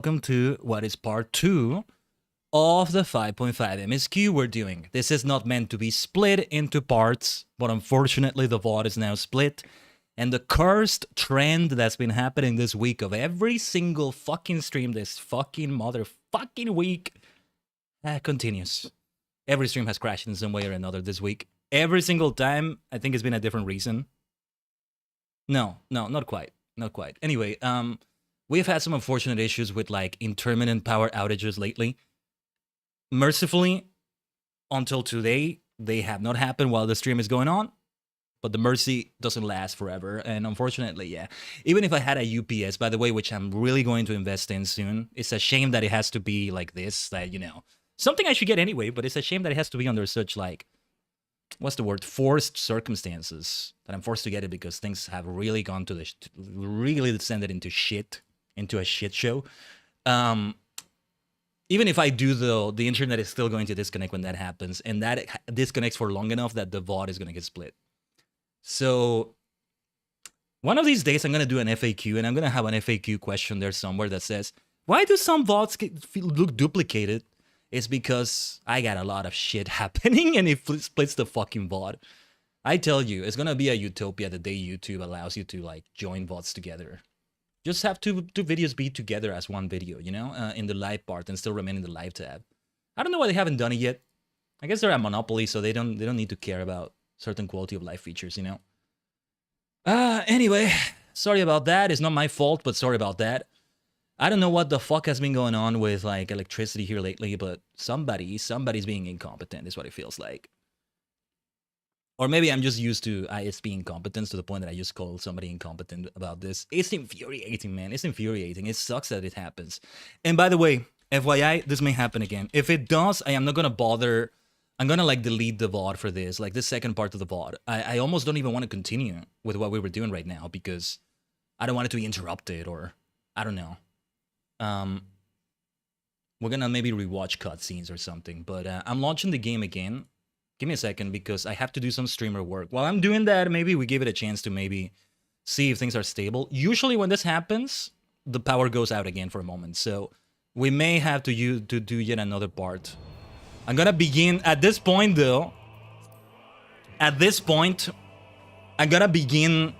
Welcome to what is part 2 of the 5.5 MSQ we're doing. This is not meant to be split into parts, but unfortunately the VOD is now split. And the cursed trend that's been happening this week of every single fucking stream this fucking motherfucking week continues. Every stream has crashed in some way or another this week. Every single time, I think it's been a different reason. No, not quite. Not quite. Anyway, we've had some unfortunate issues with like intermittent power outages lately. Mercifully, until today, they have not happened while the stream is going on. But the mercy doesn't last forever. And unfortunately, yeah. Even if I had a UPS, by the way, which I'm really going to invest in soon, it's a shame that it has to be like this, that, you know, something I should get anyway, but it's a shame that it has to be under such like, what's the word, forced circumstances, that I'm forced to get it because things have really gone to the, really descended into shit. Into a shit show. Even if I do, though, the internet is still going to disconnect when that happens, and that disconnects for long enough that the VOD is going to get split. So one of these days I'm going to do an FAQ, and I'm going to have an FAQ question there somewhere that says, why do some VODs look duplicated? It's because I got a lot of shit happening and it splits the fucking VOD. I tell you, it's going to be a utopia the day YouTube allows you to like join VODs together. Just have two videos be together as one video, you know, in the live part and still remain in the live tab. I don't know why they haven't done it yet. I guess they're a monopoly, so they don't need to care about certain quality of life features, you know. Anyway, sorry about that. It's not my fault, but sorry about that. I don't know what the fuck has been going on with like electricity here lately, but somebody's being incompetent is what it feels like. Or maybe I'm just used to ISP incompetence to the point that I just call somebody incompetent about this. It's infuriating, man. It's infuriating. It sucks that it happens. And by the way, FYI, this may happen again. If it does, I am not going to bother. I'm going to like delete the VOD for this, like this second part of the VOD. I almost don't even want to continue with what we were doing right now because I don't want it to be interrupted or I don't know. We're going to maybe rewatch cutscenes or something. But I'm launching the game again. Give me a second because I have to do some streamer work. While I'm doing that, maybe we give it a chance to maybe see if things are stable. Usually when this happens, the power goes out again for a moment. So we may have to do yet another part. I'm gonna begin at this point though. At this point, I'm gonna begin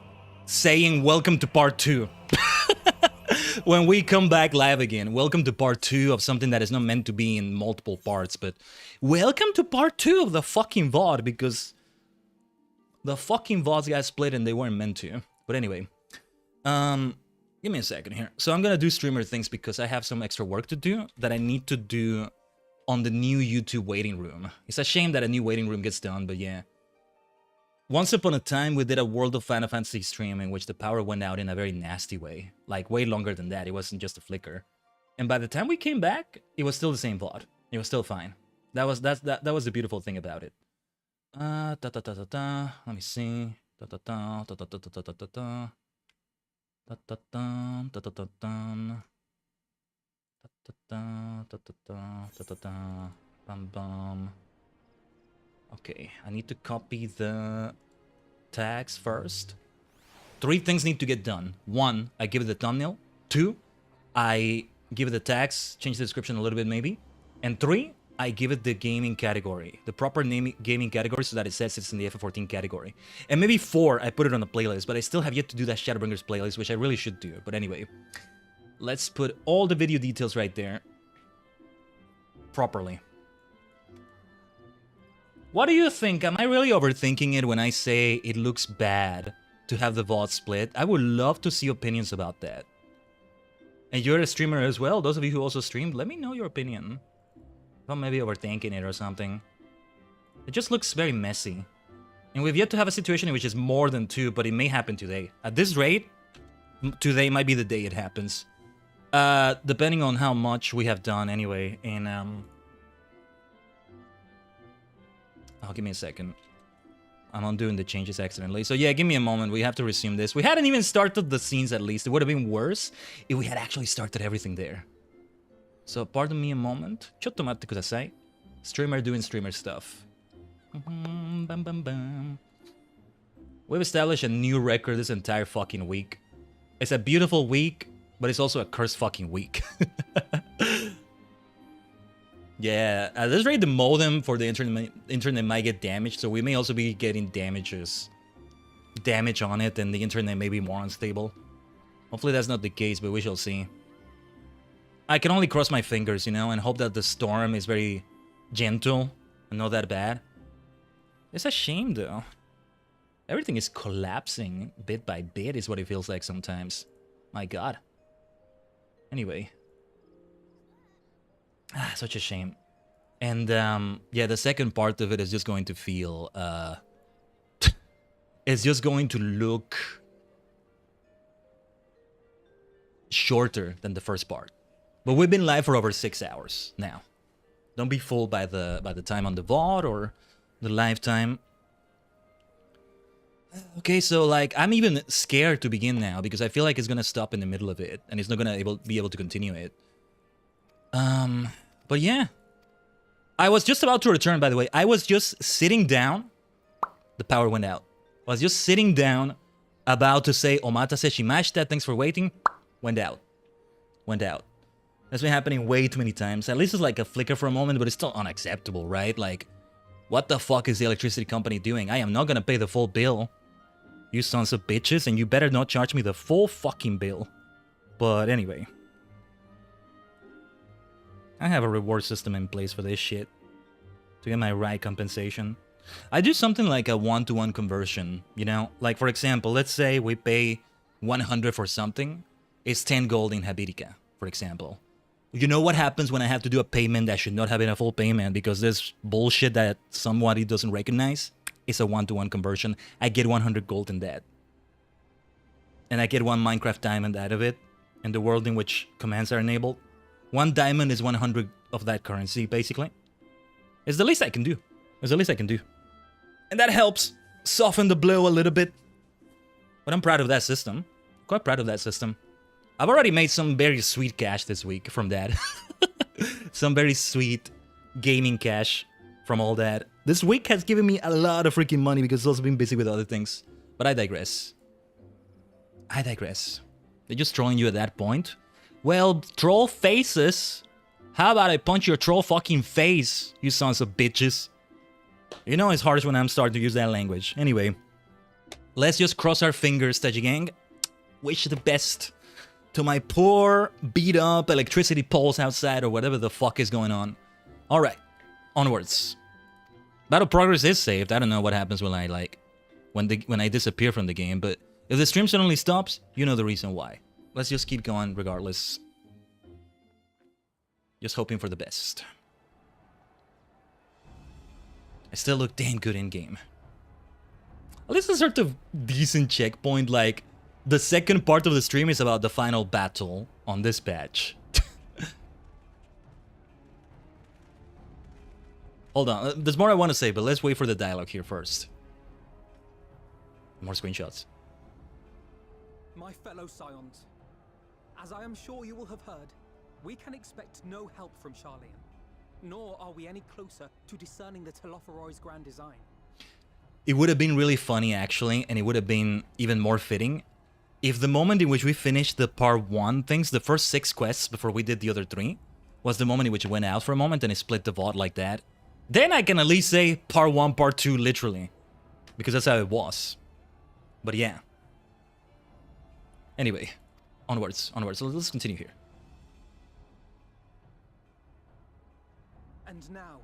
saying welcome to part 2. When we come back live again, welcome to part 2 of something that is not meant to be in multiple parts, but welcome to part 2 of the fucking VOD, because the fucking VODs got split and they weren't meant to. But anyway, give me a second here. So I'm gonna do streamer things because I have some extra work to do that I need to do on the new YouTube waiting room. It's a shame that a new waiting room gets done, but yeah. Once upon a time, we did a World of Final Fantasy stream in which the power went out in a very nasty way. Like, way longer than that. It wasn't just a flicker. And by the time we came back, it was still the same VOD. It was still fine. That was the beautiful thing about it. Let me see. Bum bum. Okay, I need to copy the tags first. 3 things need to get done. 1, I give it the thumbnail. 2, I give it the tags, change the description a little bit maybe. And 3, I give it the gaming category. The proper name gaming category so that it says it's in the FF14 category. And maybe 4, I put it on the playlist, but I still have yet to do that Shadowbringers playlist, which I really should do. But anyway, let's put all the video details right there. Properly. What do you think? Am I really overthinking it when I say it looks bad to have the VOD split? I would love to see opinions about that. And you're a streamer as well, those of you who also streamed, let me know your opinion. If I'm maybe overthinking it or something. It just looks very messy. And we've yet to have a situation in which is more than 2, but it may happen today. At this rate, today might be the day it happens. Depending on how much we have done anyway in Oh, give me a second. I'm undoing the changes accidentally. So yeah, give me a moment. We have to resume this. We hadn't even started the scenes at least. It would have been worse if we had actually started everything there. So pardon me a moment. Chotto matte kudasai. Streamer doing streamer stuff. We've established a new record this entire fucking week. It's a beautiful week. but it's also a cursed fucking week. Yeah, at this rate, the modem for the internet might get damaged, so we may also be getting damage on it, and the internet may be more unstable. Hopefully that's not the case, but we shall see. I can only cross my fingers, you know, and hope that the storm is very gentle and not that bad. It's a shame, though. Everything is collapsing bit by bit, is what it feels like sometimes. My god. Anyway. Such a shame. And, yeah, the second part of it is just going to feel, it's just going to look shorter than the first part. But we've been live for over 6 hours now. Don't be fooled by the time on the VOD or the live time. Okay, so, like, I'm even scared to begin now because I feel like it's gonna stop in the middle of it and it's not gonna be able to continue it. But yeah. I was just about to return, by the way. I was just sitting down. The power went out. I was just sitting down, about to say, Omatase shimashita, thanks for waiting. Went out. Went out. That's been happening way too many times. At least it's like a flicker for a moment, but it's still unacceptable, right? Like, what the fuck is the electricity company doing? I am not gonna pay the full bill. You sons of bitches, and you better not charge me the full fucking bill. But anyway. I have a reward system in place for this shit. To get my right compensation. I do something like a 1-to-1 conversion, you know? Like, for example, let's say we pay 100 for something. It's 10 gold in Habirica, for example. You know what happens when I have to do a payment that should not have been a full payment because there's bullshit that somebody doesn't recognize? It's a 1-to-1 conversion. I get 100 gold in that. And I get 1 Minecraft diamond out of it. In the world in which commands are enabled. 1 diamond is 100 of that currency, basically. It's the least I can do. It's the least I can do. And that helps soften the blow a little bit. But I'm proud of that system. Quite proud of that system. I've already made some very sweet cash this week from that. Some very sweet gaming cash from all that. This week has given me a lot of freaking money because I've also been busy with other things. But I digress. I digress. They're just trolling you at that point. Well, troll faces. How about I punch your troll fucking face, you sons of bitches. You know it's harsh when I'm starting to use that language. Anyway, let's just cross our fingers, Tajigen. Wish the best to my poor, beat-up electricity poles outside or whatever the fuck is going on. Alright, onwards. Battle progress is saved. I don't know what happens when I disappear from the game, but if the stream suddenly stops, you know the reason why. Let's just keep going regardless. Just hoping for the best. I still look damn good in-game. At least a sort of decent checkpoint, like the second part of the stream is about the final battle on this patch. Hold on, there's more I want to say, but let's wait for the dialogue here first. More screenshots. My fellow Scions, as I am sure you will have heard, we can expect no help from Charlian, nor are we any closer to discerning the Telophoroid's grand design. It would have been really funny, actually, and it would have been even more fitting if the moment in which we finished the part 1 things, the first 6 quests before we did the other 3, was the moment in which it went out for a moment and it split the VOD like that. Then I can at least say part 1, part 2, literally. Because that's how it was. But yeah. Anyway, onwards. So let's continue here. And now,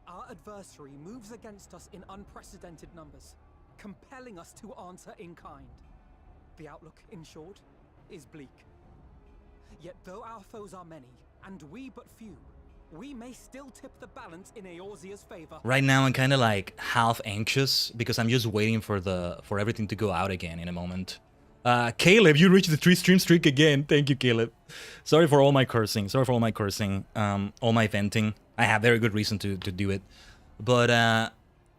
our adversary moves against us in unprecedented numbers, compelling us to answer in kind. The outlook, in short, is bleak. Yet though our foes are many, and we but few, we may still tip the balance in Eorzea's favor. Right now I'm kind of like half anxious because I'm just waiting for everything to go out again in a moment. Caleb, you reached the 3-stream streak again. Thank you, Caleb. Sorry for all my cursing. All my venting. I have very good reason to do it. But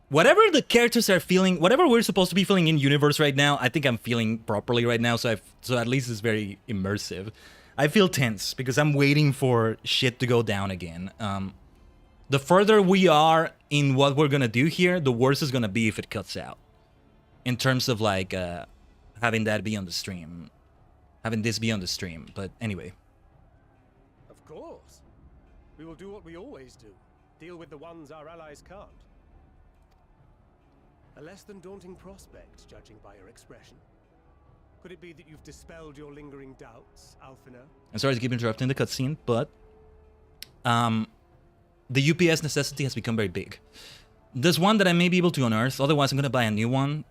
whatever the characters are feeling, whatever we're supposed to be feeling in universe right now, I think I'm feeling properly right now. So at least it's very immersive. I feel tense because I'm waiting for shit to go down again. The further we are in what we're gonna do here, the worse it's gonna be if it cuts out. In terms of like having that be on the stream. having this be on the stream. But anyway. Of course. We will do what we always do. Deal with the ones our allies can't. A less than daunting prospect, judging by your expression. Could it be that you've dispelled your lingering doubts, Alphino? I'm sorry to keep interrupting the cutscene, but the UPS necessity has become very big. There's one that I may be able to unearth, otherwise I'm going to buy a new one.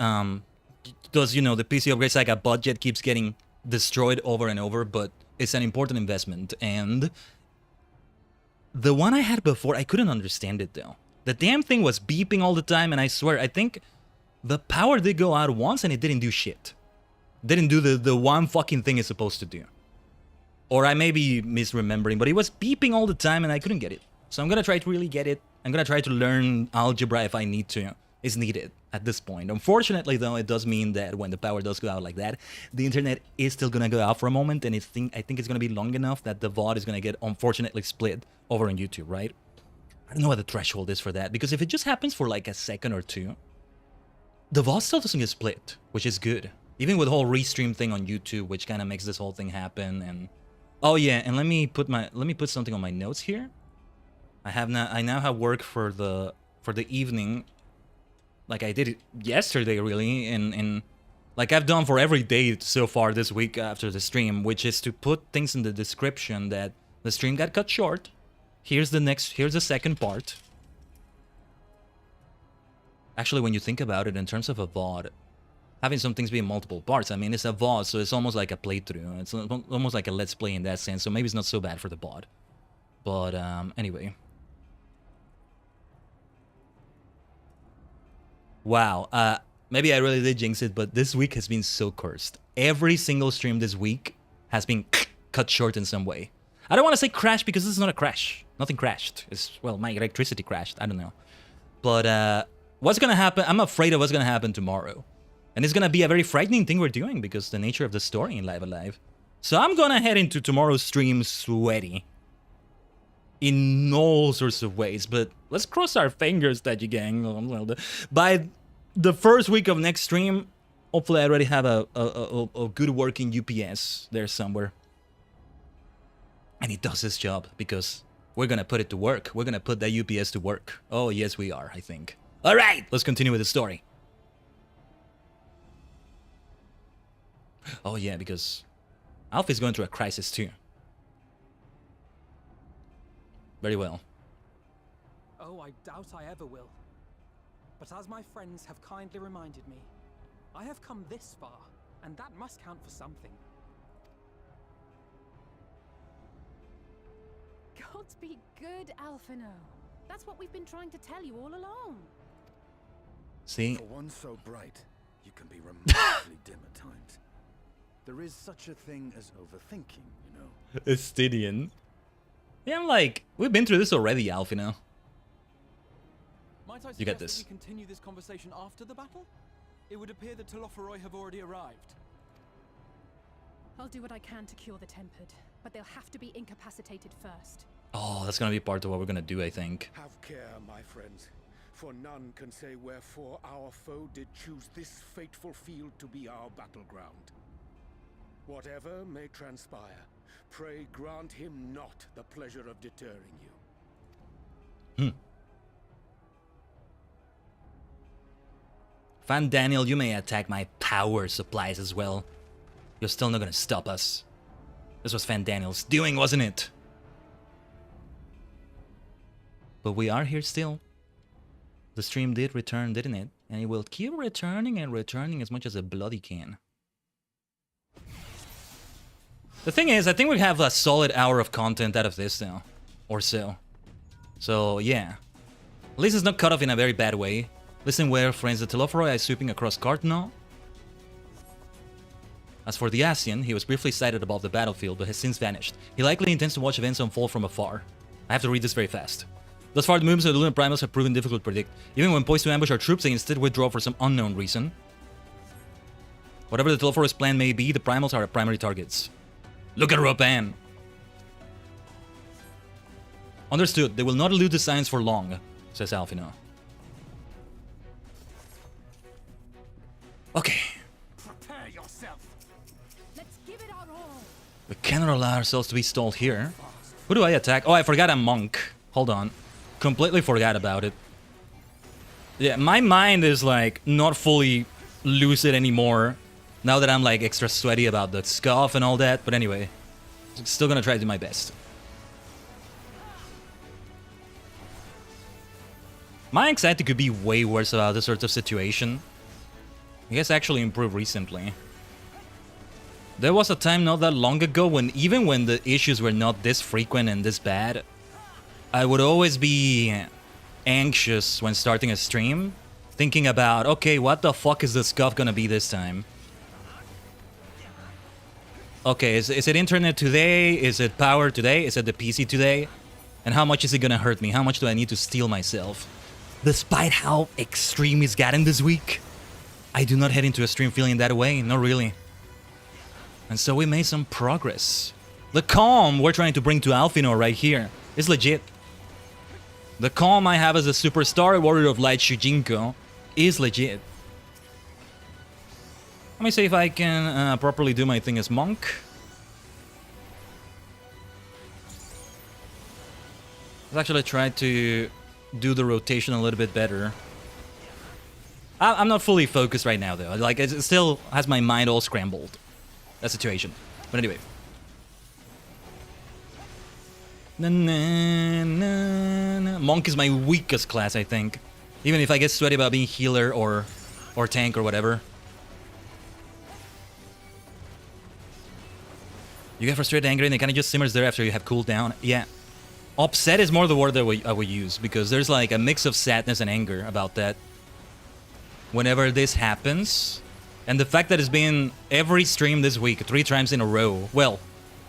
Because, you know, the PC upgrade cycle budget keeps getting destroyed over and over, but it's an important investment. And the one I had before, I couldn't understand it, though. The damn thing was beeping all the time, and I swear, I think the power did go out once, and it didn't do shit. Didn't do the one fucking thing it's supposed to do. Or I may be misremembering, but it was beeping all the time, and I couldn't get it. So I'm gonna try to really get it. I'm gonna try to learn algebra if I need to. It's needed at this point. Unfortunately, though, it does mean that when the power does go out like that, the internet is still gonna go out for a moment, and I think it's gonna be long enough that the VOD is gonna get, unfortunately, split over on YouTube, right? I don't know what the threshold is for that, because if it just happens for like a second or two, the VOD still doesn't get split, which is good. Even with the whole restream thing on YouTube, which kind of makes this whole thing happen. And oh yeah, and let me put something on my notes here. I now have work for the evening, like I did it yesterday, really, and like I've done for every day so far this week after the stream, which is to put things in the description that the stream got cut short. Here's the second part. Actually, when you think about it in terms of a VOD, having some things be in multiple parts, I mean, it's a VOD, so it's almost like a playthrough. It's almost like a let's play in that sense, so maybe it's not so bad for the VOD. But anyway. Wow, maybe I really did jinx it, but this week has been so cursed. Every single stream this week has been cut short in some way. I don't want to say crash because this is not a crash. Nothing crashed. It's, well, my electricity crashed. I don't know. But what's going to happen? I'm afraid of what's going to happen tomorrow. And it's going to be a very frightening thing we're doing because the nature of the story in Live Alive. So I'm going to head into tomorrow's stream sweaty. In all sorts of ways. But let's cross our fingers, Tajigen. By the first week of next stream, hopefully I already have a good working UPS there somewhere. And it does its job because we're going to put it to work. We're going to put that UPS to work. Oh, yes, we are, I think. All right, let's continue with the story. Oh, yeah, because Alpha is going through a crisis, too. Very well. Oh, I doubt I ever will. But as my friends have kindly reminded me, I have come this far, and that must count for something. Gods be good, Alphino. That's what we've been trying to tell you all along. See? For one so bright, you can be remarkably dim at times. There is such a thing as overthinking, you know. Estidian. Yeah, I'm like, we've been through this already, Alphino. Might I You get suggest this. that we continue this conversation after the battle? It would appear that Telopheroi have already arrived. I'll do what I can to cure the tempered, but they'll have to be incapacitated first. Oh, that's gonna be part of what we're gonna do, I think. Have care, my friends, for none can say wherefore our foe did choose this fateful field to be our battleground. Whatever may transpire, pray grant him not the pleasure of deterring you. Fan Daniel, you may attack my power supplies as well. You're still not gonna stop us. This was Fan Daniel's doing, wasn't it? But we are here still. The stream did return, didn't it? And it will keep returning and returning as much as it bloody can. The thing is, I think we have a solid hour of content out of this now. Or so. So, yeah. At least it's not cut off in a very bad way. Listen where, friends, the Telopheroi is sweeping across Cardinal. As for the Asian, he was briefly sighted above the battlefield, but has since vanished. He likely intends to watch events unfold from afar. I have to read this very fast. Thus far, the movements of the Lunar Primals have proven difficult to predict. Even when poised to ambush our troops, they instead withdraw for some unknown reason. Whatever the Telopheroi's plan may be, the Primals are our primary targets. Look at Ropan! Understood. They will not elude the science for long, says Alphino. Okay. Prepare yourself. Let's give it our all. We cannot allow ourselves to be stalled here. Who do I attack? Oh, I forgot a monk. Hold on. Completely forgot about it. Yeah, my mind is like not fully lucid anymore now that I'm like extra sweaty about the scuff and all that. But anyway, still gonna try to do my best. My anxiety could be way worse about this sort of situation. I guess actually improved recently. There was a time not that long ago when even when the issues were not this frequent and this bad, I would always be anxious when starting a stream, thinking about, okay, what the fuck is the scuff gonna be this time? Okay, is it internet today? Is it power today? Is it the PC today? And how much is it gonna hurt me? How much do I need to steal myself? Despite how extreme it's gotten this week, I do not head into a stream feeling that way, not really. And so we made some progress. The calm we're trying to bring to Alphinaur right here is legit. The calm I have as a superstar warrior of light Shujinko is legit. Let me see if I can properly do my thing as monk. Let's actually try to do the rotation a little bit better. I'm not fully focused right now though. Like, it still has my mind all scrambled. That situation. But anyway. Monk is my weakest class, I think. Even if I get sweaty about being healer or tank or whatever. You get frustrated, angry, and it kind of just simmers there after you have cooled down. Yeah. Upset is more the word that I would use, because there's like a mix of sadness and anger about that. Whenever this happens, and the fact that it's been every stream this week, 3 times in a row. Well,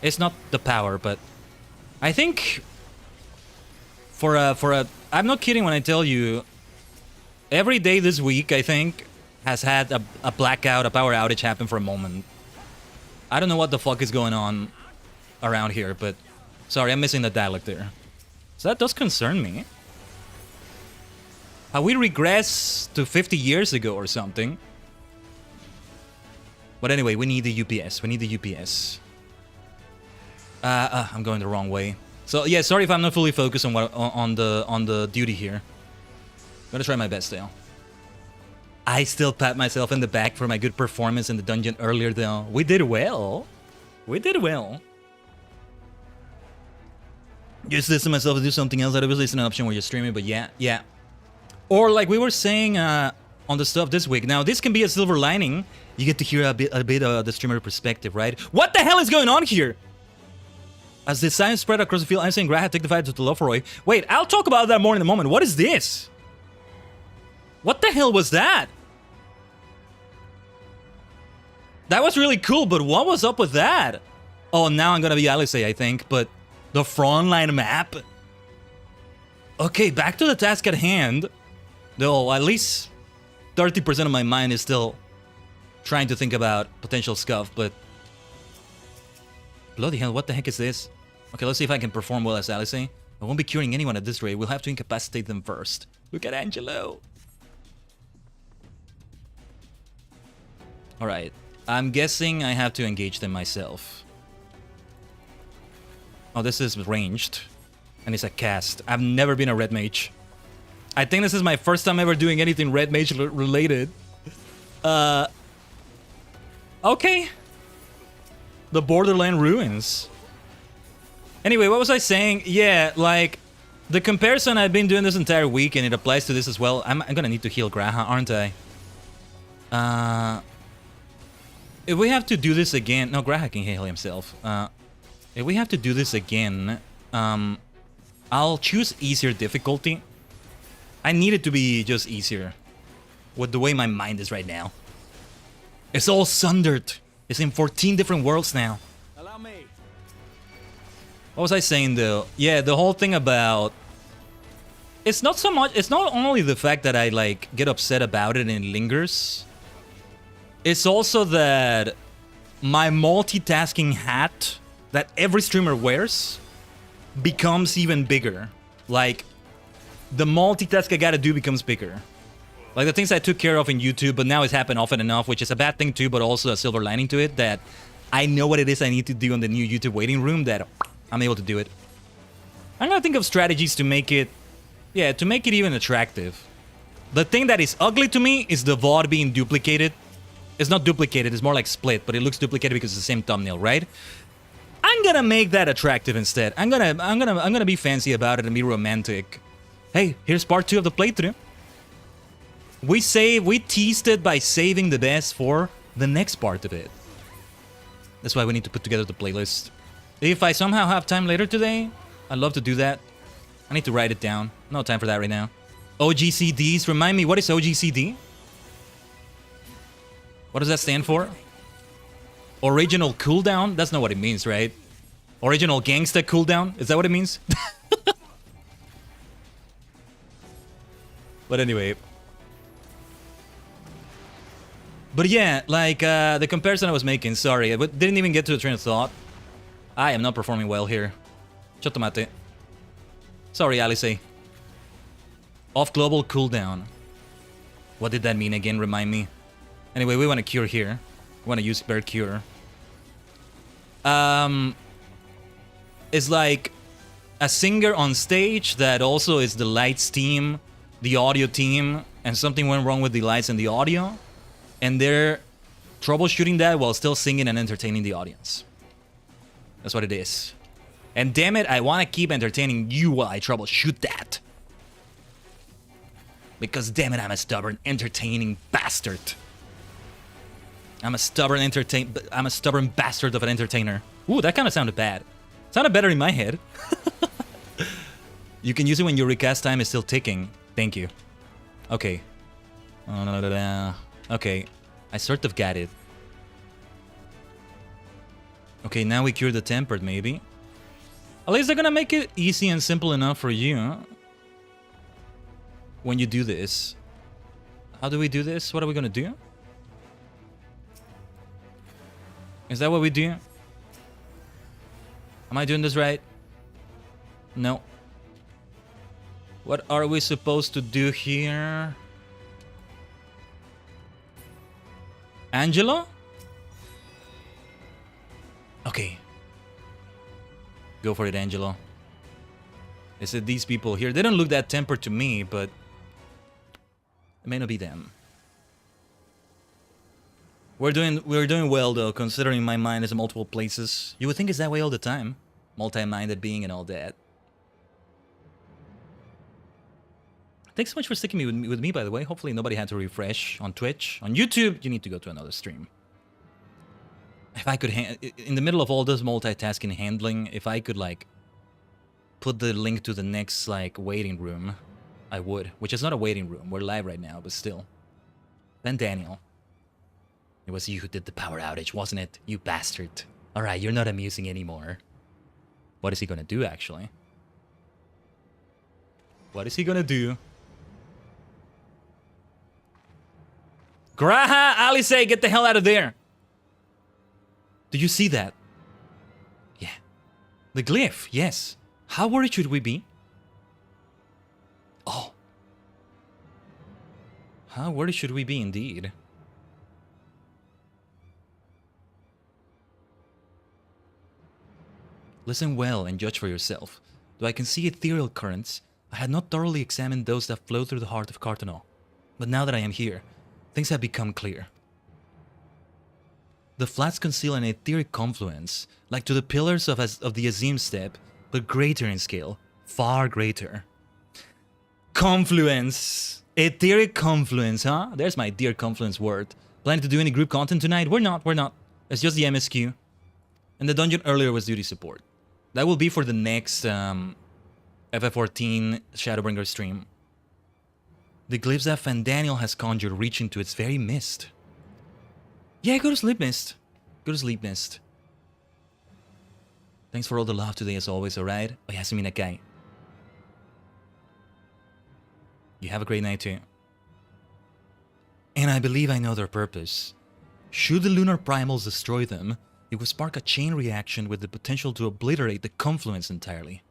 it's not the power, but I think for a I'm not kidding when I tell you, every day this week, I think, has had a blackout, a power outage happen for a moment. I don't know what the fuck is going on around here, but sorry, I'm missing the dialect there. So that does concern me. Have we regressed to 50 years ago or something? But anyway, we need the UPS. We need the UPS. I'm going the wrong way. So yeah, sorry if I'm not fully focused on on the duty here. I'm gonna try my best though. I still pat myself in the back for my good performance in the dungeon earlier though. We did well. We did well. Just listen to myself to do something else. That was an option where you're streaming, but yeah. Or like we were saying on the stuff this week. Now this can be a silver lining. You get to hear a bit of the streamer perspective, right? What the hell is going on here? As the science spread across the field, I'm saying Graha take the fight to Lofroy. Wait, I'll talk about that more in a moment. What is this? What the hell was that? That was really cool, but what was up with that? Oh, now I'm gonna be Alice, I think, but the frontline map? Okay, back to the task at hand. Though at least 30% of my mind is still trying to think about potential scuff, but bloody hell, what the heck is this? Okay, let's see if I can perform well as Alice. I won't be curing anyone at this rate. We'll have to incapacitate them first. Look at Angelo. Alright, I'm guessing I have to engage them myself. Oh, this is ranged. And it's a cast. I've never been a red mage. I think this is my first time ever doing anything red mage related. Okay. The Borderland Ruins. Anyway, what was I saying? Yeah, like, the comparison I've been doing this entire week, and it applies to this as well. I'm gonna need to heal Graha, aren't I? If we have to do this again... No, Graha can heal himself. If we have to do this again, I'll choose easier difficulty. I need it to be just easier. With the way my mind is right now. It's all sundered. It's in 14 different worlds now. Allow me. What was I saying though? Yeah, the whole thing about... It's not so much... It's not only the fact that I like get upset about it and it lingers. It's also that my multitasking hat that every streamer wears becomes even bigger. Like, the multitask I gotta do becomes bigger. Like the things I took care of in YouTube, but now it's happened often enough, which is a bad thing too, but also a silver lining to it, that I know what it is I need to do on the new YouTube waiting room that I'm able to do it. I'm gonna think of strategies to make it, yeah, to make it even attractive. The thing that is ugly to me is the VOD being duplicated. It's not duplicated, it's more like split, but it looks duplicated because it's the same thumbnail, right? I'm gonna make that attractive instead. I'm gonna be fancy about it and be romantic. Hey, here's part 2 of the playthrough. We teased it by saving the best for the next part of it. That's why we need to put together the playlist. If I somehow have time later today, I'd love to do that. I need to write it down. No time for that right now. OGCDs, remind me, what is OGCD? What does that stand for? Original cooldown? That's not what it means, right? Original gangsta cooldown? Is that what it means? But anyway. But yeah, like the comparison I was making, sorry, I didn't even get to the train of thought. I am not performing well here. Chotomate. Sorry, Alice. Off global cooldown. What did that mean again? Remind me. Anyway, we want to cure here. We want to use bear cure. It's like a singer on stage that also is the lights team, the audio team, and something went wrong with the lights and the audio, and they're troubleshooting that while still singing and entertaining the audience. That's what it is. And damn it, I want to keep entertaining you while I troubleshoot that. Because damn it, I'm a stubborn, entertaining bastard. I'm a stubborn bastard of an entertainer. Ooh, that kind of sounded bad. Sounded better in my head. You can use it when your recast time is still ticking. Thank you. Okay. Okay. I sort of got it. Okay, now we cure the tempered, maybe. At least they're gonna make it easy and simple enough for you. When you do this. How do we do this? What are we gonna do? Is that what we do? Am I doing this right? No. What are we supposed to do here? Angelo? Okay. Go for it, Angelo. Is it these people here? They don't look that tempered to me, but it may not be them. We're doing well though, considering my mind is in multiple places. You would think it's that way all the time. Multi-minded being and all that. Thanks so much for sticking with me, by the way. Hopefully nobody had to refresh on Twitch. On YouTube, you need to go to another stream. If I could, in the middle of all this multitasking handling, if I could, like, put the link to the next, like, waiting room, I would. Which is not a waiting room. We're live right now, but still. Then Daniel. It was you who did the power outage, wasn't it? You bastard. Alright, you're not amusing anymore. What is he gonna do, actually? What is he gonna do? Graha! Alice, get the hell out of there! Do you see that? Yeah. The glyph, yes. How worried should we be? Oh. How worried should we be indeed? Listen well and judge for yourself. Though I can see ethereal currents, I had not thoroughly examined those that flow through the heart of Cartonal. But now that I am here, things have become clear. The flats conceal an etheric confluence, like to the pillars of the Azim step, but greater in scale, far greater. Confluence! Etheric confluence, huh? There's my dear confluence word. Planning to do any group content tonight? We're not. It's just the MSQ. And the dungeon earlier was duty support. That will be for the next FF14 Shadowbringers stream. The glyphs that Fandaniel has conjured reach into its very mist. Yeah, go to sleep, Mist. Go to sleep, Mist. Thanks for all the love today as always, alright? Oyasumi Nakai. You have a great night too. And I believe I know their purpose. Should the lunar primals destroy them, it would spark a chain reaction with the potential to obliterate the confluence entirely.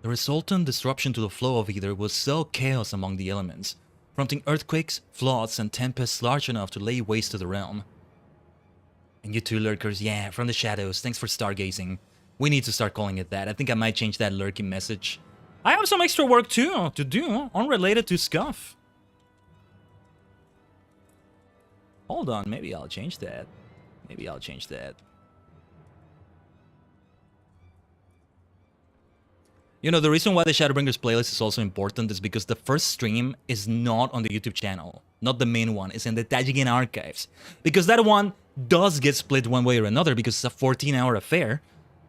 The resultant disruption to the flow of ether will sow chaos among the elements, prompting earthquakes, floods, and tempests large enough to lay waste to the realm. And you two lurkers, yeah, from the shadows. Thanks for stargazing. We need to start calling it that. I think I might change that lurking message. I have some extra work too to do, unrelated to Scuff. Hold on, maybe I'll change that. Maybe I'll change that. You know, the reason why the Shadowbringers playlist is also important is because the first stream is not on the YouTube channel. Not the main one. It's in the Tajigen archives. Because that one does get split one way or another because it's a 14-hour affair.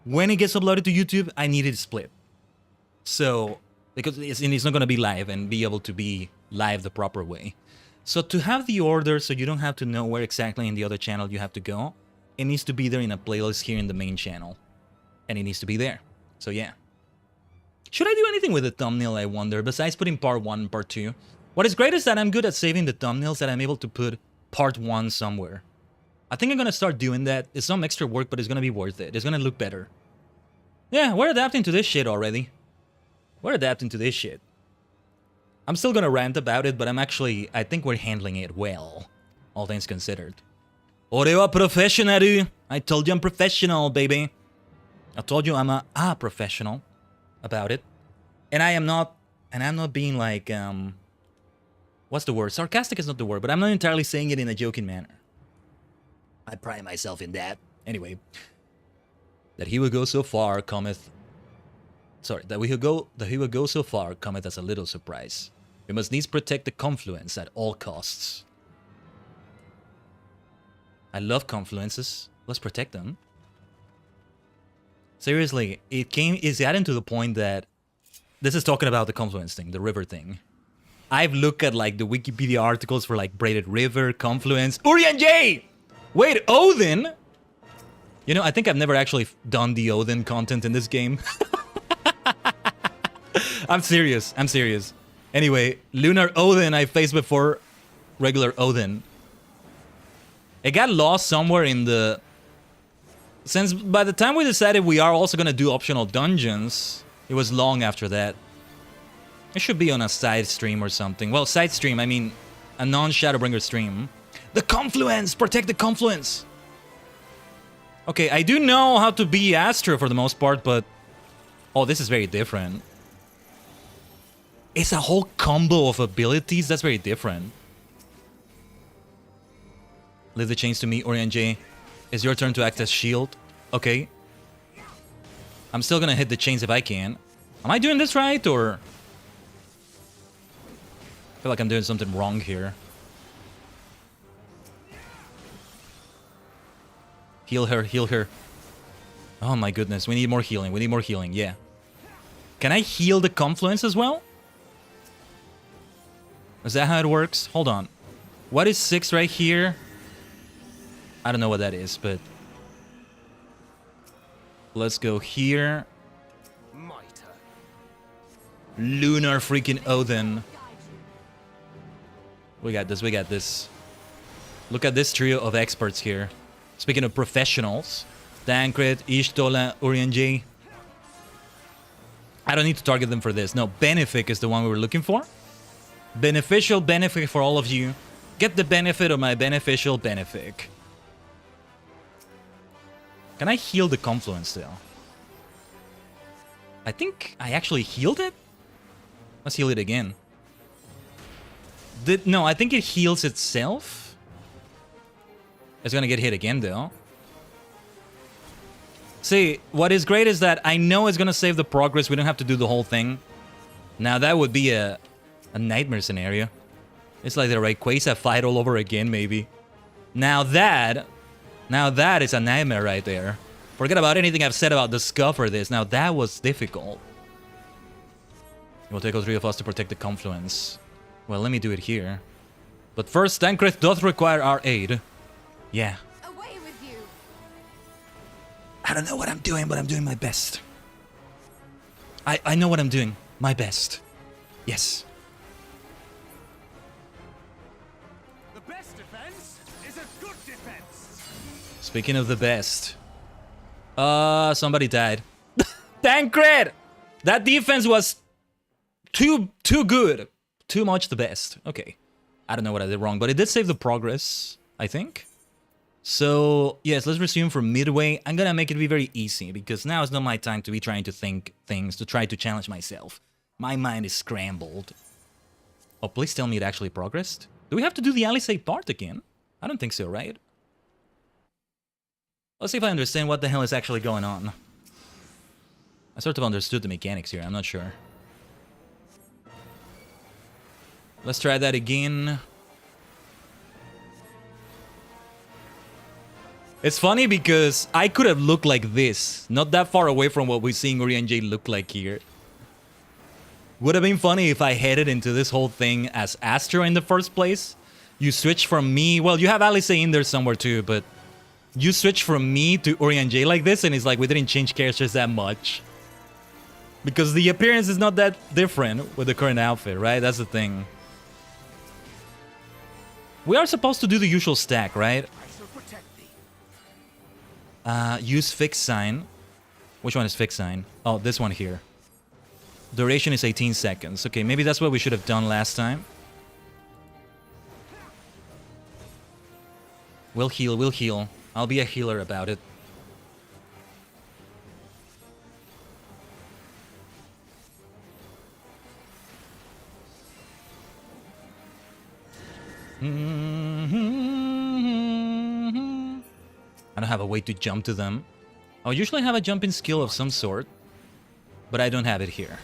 When it gets uploaded to YouTube, I need it split. So, because it's not going to be live and be able to be live the proper way. So to have the order so you don't have to know where exactly in the other channel you have to go, it needs to be there in a playlist here in the main channel. And it needs to be there. So yeah. Should I do anything with the thumbnail, I wonder, besides putting part 1 and part 2? What is great is that I'm good at saving the thumbnails, that I'm able to put part 1 somewhere. I think I'm gonna start doing that. It's some extra work, but it's gonna be worth it. It's gonna look better. Yeah, we're adapting to this shit already. We're adapting to this shit. I'm still gonna rant about it, but I think we're handling it well. All things considered. Oreo professional. I told you I'm professional, baby. I told you I'm a professional about it. And I'm not being like, what's the word? Sarcastic is not the word, but I'm not entirely saying it in a joking manner. I pride myself in that. Anyway, that he would go so far cometh... Sorry, that he would go so far cometh as a little surprise. We must needs protect the confluence at all costs. I love confluences. Let's protect them. Seriously, it's gotten to the point that... This is talking about the confluence thing, the river thing. I've looked at like the Wikipedia articles for like braided river, confluence... Urian J! Wait, Odin? You know, I think I've never actually done the Odin content in this game. I'm serious. Anyway, Lunar Odin I faced before regular Odin. It got lost somewhere in the... Since by the time we decided we are also going to do optional dungeons, it was long after that. It should be on a side stream or something. Well, side stream, I mean a non-Shadowbringer stream. The confluence! Protect the confluence! Okay, I do know how to be Astra for the most part, but... Oh, this is very different. It's a whole combo of abilities. That's very different. Leave the chains to me, Orion J. It's your turn to act as shield. Okay. I'm still gonna hit the chains if I can. Am I doing this right, or... I feel like I'm doing something wrong here. Heal her, heal her. Oh my goodness, we need more healing, yeah. Can I heal the confluence as well? Is that how it works? Hold on. What is 6 right here? I don't know what that is, but... Let's go here. Lunar freaking Odin. We got this. Look at this trio of experts here. Speaking of professionals. Dankred, Ishtola, Urian J. I don't need to target them for this. No, Benefic is the one we were looking for. Beneficial Benefic for all of you. Get the benefit of my beneficial Benefic. Can I heal the confluence still? I think I actually healed it? Let's heal it again. No, I think it heals itself. It's gonna get hit again though. See, what is great is that I know it's gonna save the progress. We don't have to do the whole thing. Now that would be a nightmare scenario. It's like the Rayquaza fight all over again, maybe. Now that is a nightmare right there. Forget about anything I've said about the scuff for this. Now that was difficult. It will take all 3 of us to protect the confluence. Well, let me do it here. But first, Tancred doth require our aid. Yeah. Away with you. I don't know what I'm doing, but I'm doing my best. I know what I'm doing. My best. Yes. The best defense is a good defense. Speaking of the best. Somebody died. Tancred! That defense was too good. Too much the best. Okay. I don't know what I did wrong, but it did save the progress, I think. So, yes, let's resume from midway. I'm gonna make it be very easy, because now is not my time to be trying to think things, to try to challenge myself. My mind is scrambled. Oh, please tell me it actually progressed. Do we have to do the Alisei part again? I don't think so, right? Let's see if I understand what the hell is actually going on. I sort of understood the mechanics here, I'm not sure. Let's try that again. It's funny because I could have looked like this, not that far away from what we're seeing Uri and Jade look like here. Would have been funny if I headed into this whole thing as Astro in the first place. You switch from me, well, you have Alisei in there somewhere too, but you switch from me to Uri and Jade like this, and it's like we didn't change characters that much. Because the appearance is not that different with the current outfit, right? That's the thing. We are supposed to do the usual stack, right? Use fixed sign. Which one is fixed sign? Oh, this one here. Duration is 18 seconds. Okay, maybe that's what we should have done last time. We'll heal, we'll heal. I'll be a healer about it. I don't have a way to jump to them. I'll usually have a jumping skill of some sort, but I don't have it here.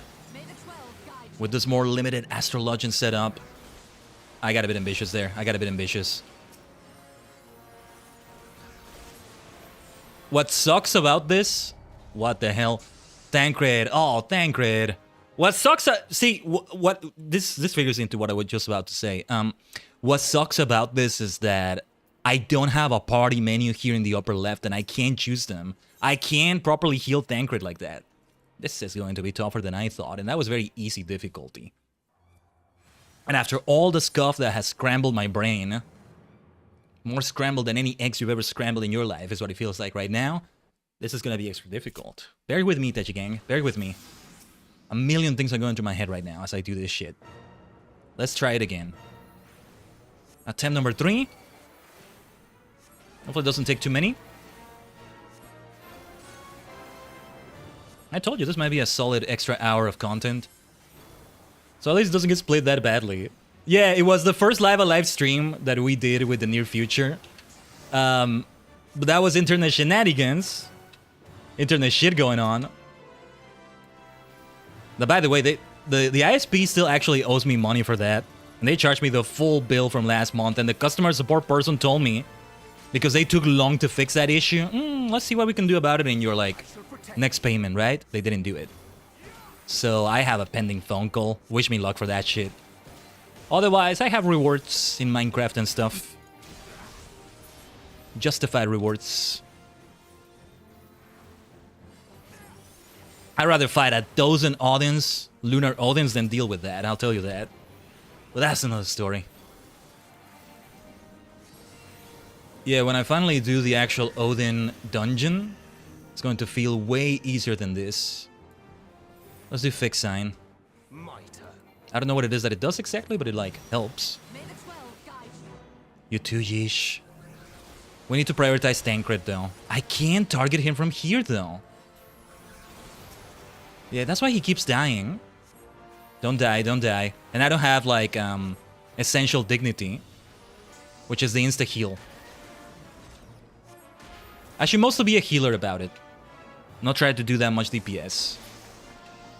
With this more limited astrologian setup, I got a bit ambitious there. I got a bit ambitious. What sucks about this? What the hell? Tancred. Oh, Tancred. What sucks? See, what this figures into what I was just about to say. What sucks about this is that I don't have a party menu here in the upper left, and I can't choose them. I can't properly heal Tancred like that. This is going to be tougher than I thought, and that was very easy difficulty. And after all the stuff that has scrambled my brain, more scrambled than any eggs you've ever scrambled in your life is what it feels like right now, this is going to be extra difficult. Bear with me, Tajigen. Bear with me. A million things are going through my head right now as I do this shit. Let's try it again. Attempt number 3. Hopefully it doesn't take too many. I told you this might be a solid extra hour of content. So at least it doesn't get split that badly. Yeah, it was the first live stream that we did with the near future. But that was internet shenanigans. Internet shit going on. But by the way, the ISP still actually owes me money for that. And they charged me the full bill from last month. And the customer support person told me, because they took long to fix that issue, let's see what we can do about it in your, like, next payment, right? They didn't do it. So I have a pending phone call. Wish me luck for that shit. Otherwise, I have rewards in Minecraft and stuff. Justified rewards. I'd rather fight a dozen Odins, lunar Odins, than deal with that, I'll tell you that. But that's another story. Yeah, when I finally do the actual Odin dungeon, it's going to feel way easier than this. Let's do fixed sign. I don't know what it is that it does exactly, but it, like, helps. You too, Yeesh. We need to prioritize Tancred, though. I can't target him from here, though. Yeah, that's why he keeps dying. Don't die, don't die. And I don't have, like, Essential Dignity, which is the insta-heal. I should mostly be a healer about it. Not try to do that much DPS.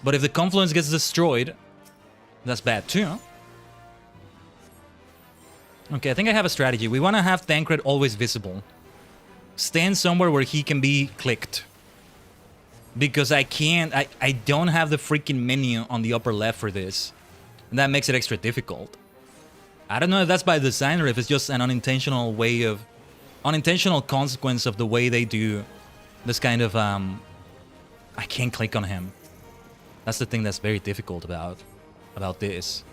But if the Confluence gets destroyed, that's bad too, huh? Okay, I think I have a strategy. We want to have Tancred always visible. Stand somewhere where he can be clicked. Because I don't have the freaking menu on the upper left for this. And that makes it extra difficult. I don't know if that's by design or if it's just an unintentional way of... unintentional consequence of the way they do this kind of, I can't click on him. That's the thing that's very difficult about this.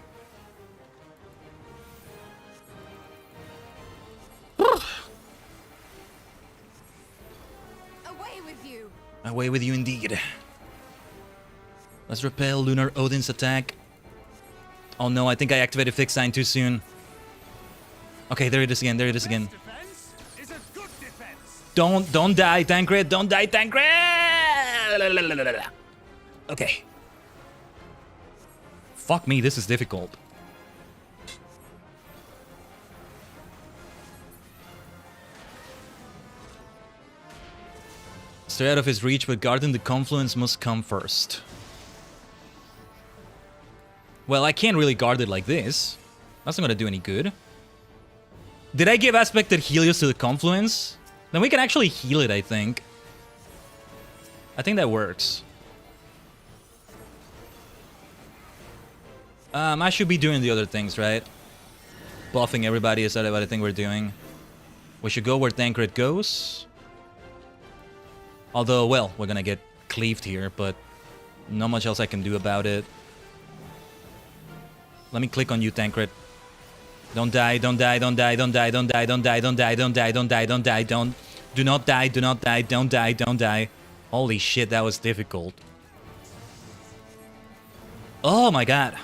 Away with you. Away with you indeed. Let's repel Lunar Odin's attack. Oh no, I think I activated fixed sign too soon. Okay, there it is again, there it is again. Don't die, Tancred. Don't die, Tancred. Okay. Fuck me, this is difficult. Stay out of his reach, but guarding the confluence must come first. Well, I can't really guard it like this. That's not gonna do any good. Did I give aspected Helios to the confluence? Then we can actually heal it, I think. I think that works. I should be doing the other things, right? Buffing everybody is what I think we're doing. We should go where Tancred goes. Although, well, we're gonna get cleaved here, but not much else I can do about it. Let me click on you, Tancred. Don't die, don't die, don't die, don't die, don't die, don't die, don't die, don't die, don't die, don't die, don't... Do not die, do not die, don't die, don't die. Holy shit, that was difficult. Oh my god.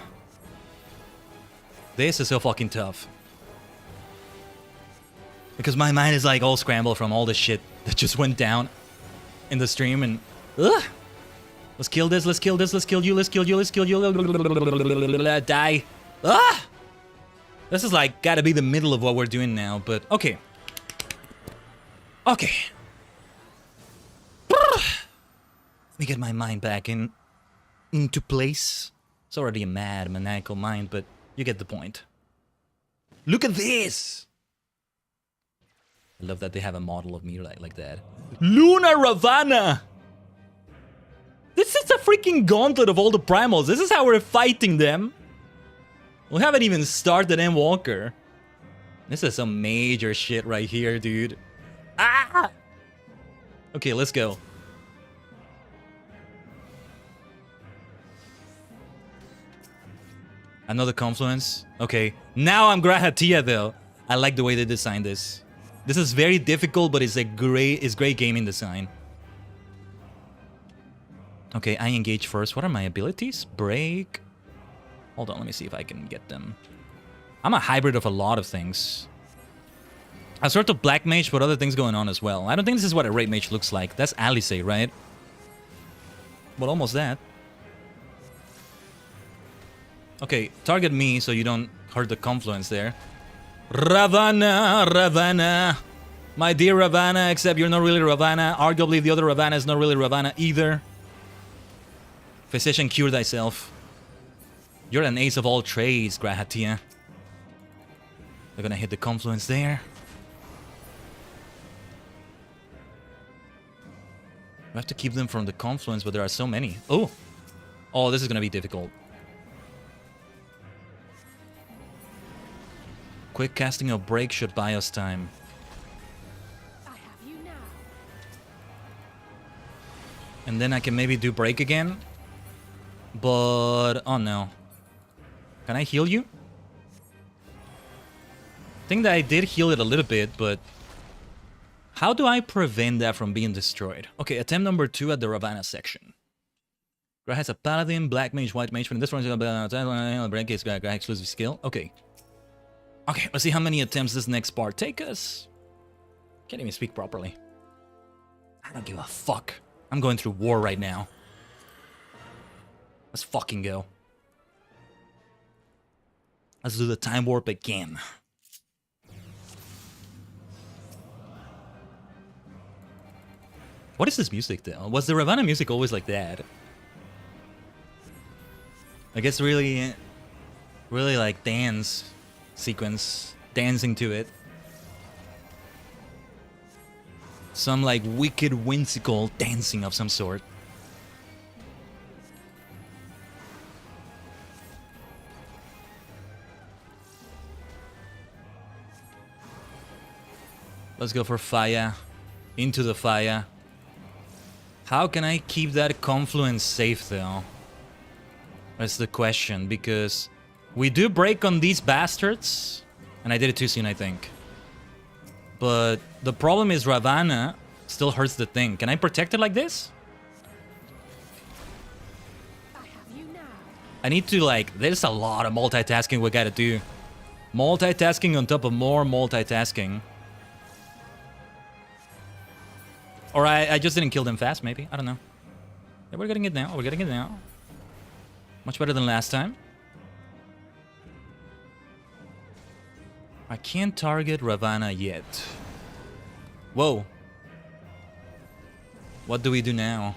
This is so fucking tough. Because my mind is like all scrambled from all the shit that just went down in the stream and... Ugh! Let's kill this, let's kill this, let's kill you, let's kill you, let's kill you. Die. Ah! This is like gotta be the middle of what we're doing now, but okay. Okay. Let me get my mind back into place. It's already a mad, maniacal mind, but you get the point. Look at this! I love that they have a model of me like that. Luna Ravana! This is a freaking gauntlet of all the primals. This is how we're fighting them. We haven't even started Endwalker. This is some major shit right here, dude. Ah! Okay, let's go. Another confluence. Okay, now I'm Grahatia though. I like the way they designed this. This is very difficult, but it's great gaming design. Okay, I engage first. What are my abilities? Break. Hold on, let me see if I can get them. I'm a hybrid of a lot of things. A sort of black mage, but other things going on as well. I don't think this is what a raid mage looks like. That's Alice, right? Well, almost that. Okay, target me so you don't hurt the confluence there. Ravana, Ravana. My dear Ravana, except you're not really Ravana. Arguably, the other Ravana is not really Ravana either. Physician, cure thyself. You're an ace of all trades, Grahatia. They're gonna hit the confluence there. We have to keep them from the confluence, but there are so many. Oh! Oh, this is gonna be difficult. Quick casting of break should buy us time. I have you now. And then I can maybe do break again. But... oh no. Can I heal you? I think that I did heal it a little bit, but... how do I prevent that from being destroyed? Okay, attempt number 2 at the Ravana section. Gra has a paladin, black mage, white mage. From this one, break is Gra exclusive skill. Okay. Okay, let's see how many attempts this next part take us. Can't even speak properly. I don't give a fuck. I'm going through war right now. Let's fucking go. Let's do the time warp again. What is this music though? Was the Ravana music always like that? I guess really like dance sequence, dancing to it. Some like wicked whimsical dancing of some sort. Let's go for fire. Into the fire. How can I keep that confluence safe though? That's the question, because we do break on these bastards. And I did it too soon, I think. But the problem is Ravana still hurts the thing. Can I protect it like this? I have you now. I need to like... there's a lot of multitasking we gotta do. Multitasking on top of more multitasking. Or I just didn't kill them fast, maybe. I don't know. Yeah, we're getting it now. We're getting it now. Much better than last time. I can't target Ravana yet. Whoa. What do we do now?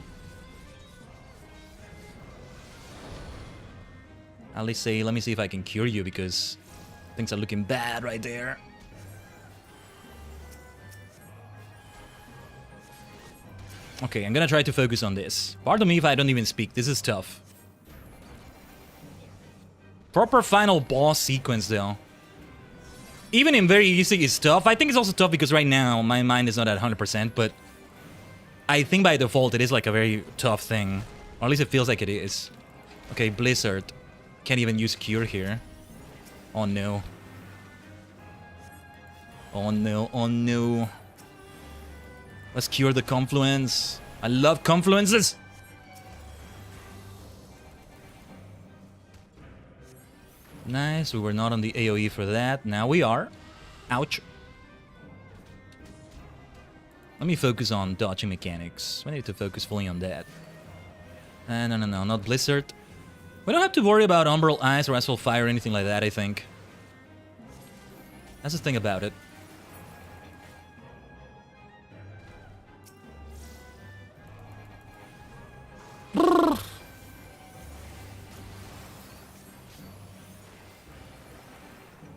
At least say, let me see if I can cure you, because things are looking bad right there. Okay, I'm gonna try to focus on this. Pardon me if I don't even speak. This is tough. Proper final boss sequence, though. Even in very easy is tough. I think it's also tough because right now my mind is not at 100%, but I think by default it is like a very tough thing. Or at least it feels like it is. Okay, Blizzard. Can't even use Cure here. Oh no. Oh no, oh no. Let's cure the Confluence. I love Confluences! Nice, we were not on the AoE for that. Now we are. Ouch. Let me focus on dodging mechanics. I need to focus fully on that. No, not Blizzard. We don't have to worry about Umbral Eyes or Asphalt Fire or anything like that, I think. That's the thing about it.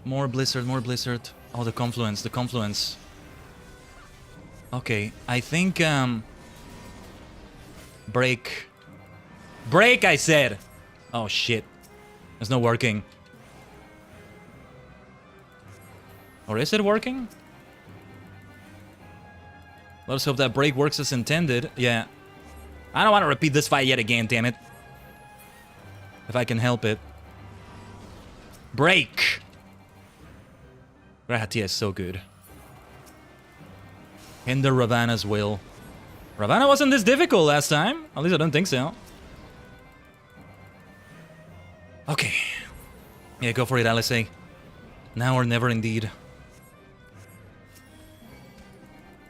More Blizzard, more Blizzard. Oh, the Confluence, the Confluence. Okay, I think, Break. Break, I said! Oh, shit. It's not working. Or is it working? Let's hope that break works as intended. Yeah. I don't want to repeat this fight yet again, damn it. If I can help it. Break! Rahatia is so good. Hinder Ravana's will. Ravana wasn't this difficult last time. At least I don't think so. Okay. Yeah, go for it, Alice. Now or never indeed.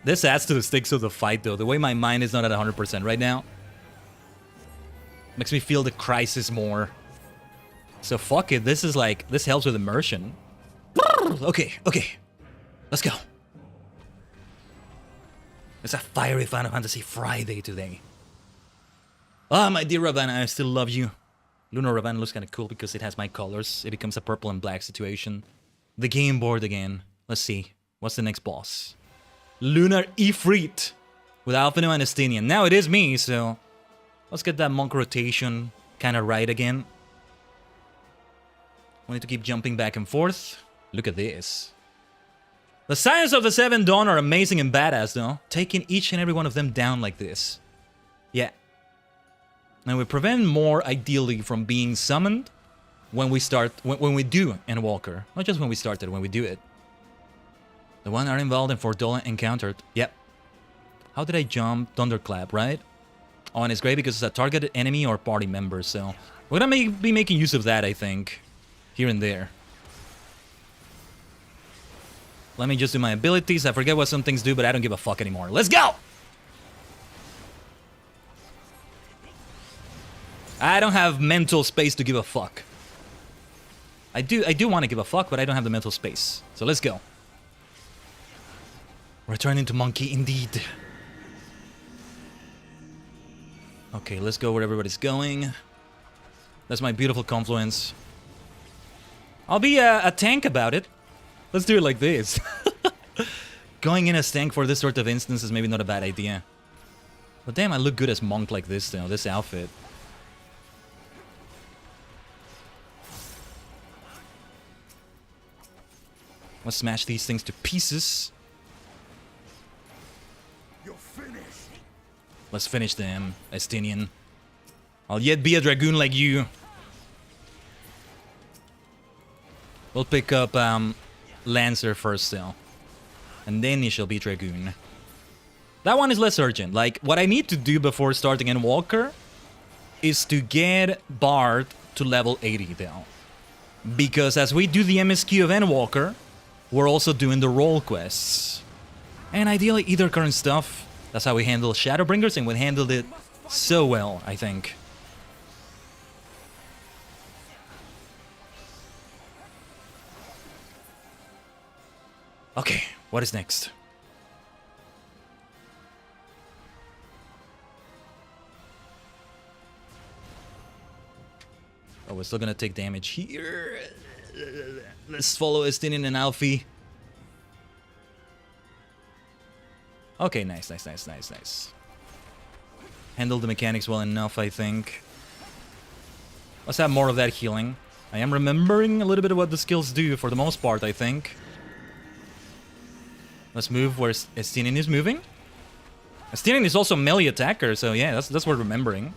This adds to the stakes of the fight, though. The way my mind is not at 100% right now. Makes me feel the crisis more. So fuck it. This is like... This helps with immersion. Okay, okay. Let's go. It's a fiery Final Fantasy Friday today. Ah, my dear Ravana, I still love you. Lunar Ravana looks kind of cool because it has my colors. It becomes a purple and black situation. The game board again. Let's see. What's the next boss? Lunar Ifrit with Alphino and Estinian. Now it is me, so let's get that monk rotation kind of right again. We need to keep jumping back and forth. Look at this. The Scions of the Seven Dawn are amazing and badass, though. Taking each and every one of them down like this. Yeah. And we prevent more, ideally, from being summoned when we start, when we do Endwalker. Not just when we started, when we do it. The one are involved in Fordola encountered. Yep. How did I jump? Thunderclap, right? Oh, and it's great because it's a targeted enemy or party member, so we're gonna be making use of that, I think. Here and there. Let me just do my abilities. I forget what some things do, but I don't give a fuck anymore. Let's go! I don't have mental space to give a fuck. I do want to give a fuck, but I don't have the mental space. So let's go. Returning to monkey indeed. Okay, let's go where everybody's going. That's my beautiful Confluence. I'll be a tank about it. Let's do it like this. Going in as tank for this sort of instance is maybe not a bad idea. But damn, I look good as monk like this, though. This outfit. Let's smash these things to pieces. You're finished. Let's finish them, Estinian. I'll yet be a dragoon like you. We'll pick up Lancer first, though. And then he shall be dragoon. That one is less urgent. Like, what I need to do before starting Endwalker is to get Bard to level 80, though. Because as we do the MSQ of Endwalker, we're also doing the role quests. And ideally, either current stuff That's how we handle Shadowbringers, and we handled it so well, I think. Okay, what is next? Oh, we're still gonna take damage here. Let's follow Estinian and Alfie. Okay, nice. Handled the mechanics well enough, I think. Let's have more of that healing. I am remembering a little bit of what the skills do for the most part, I think. Let's move where Estinian is moving. Estinian is also a melee attacker, so yeah, that's worth remembering.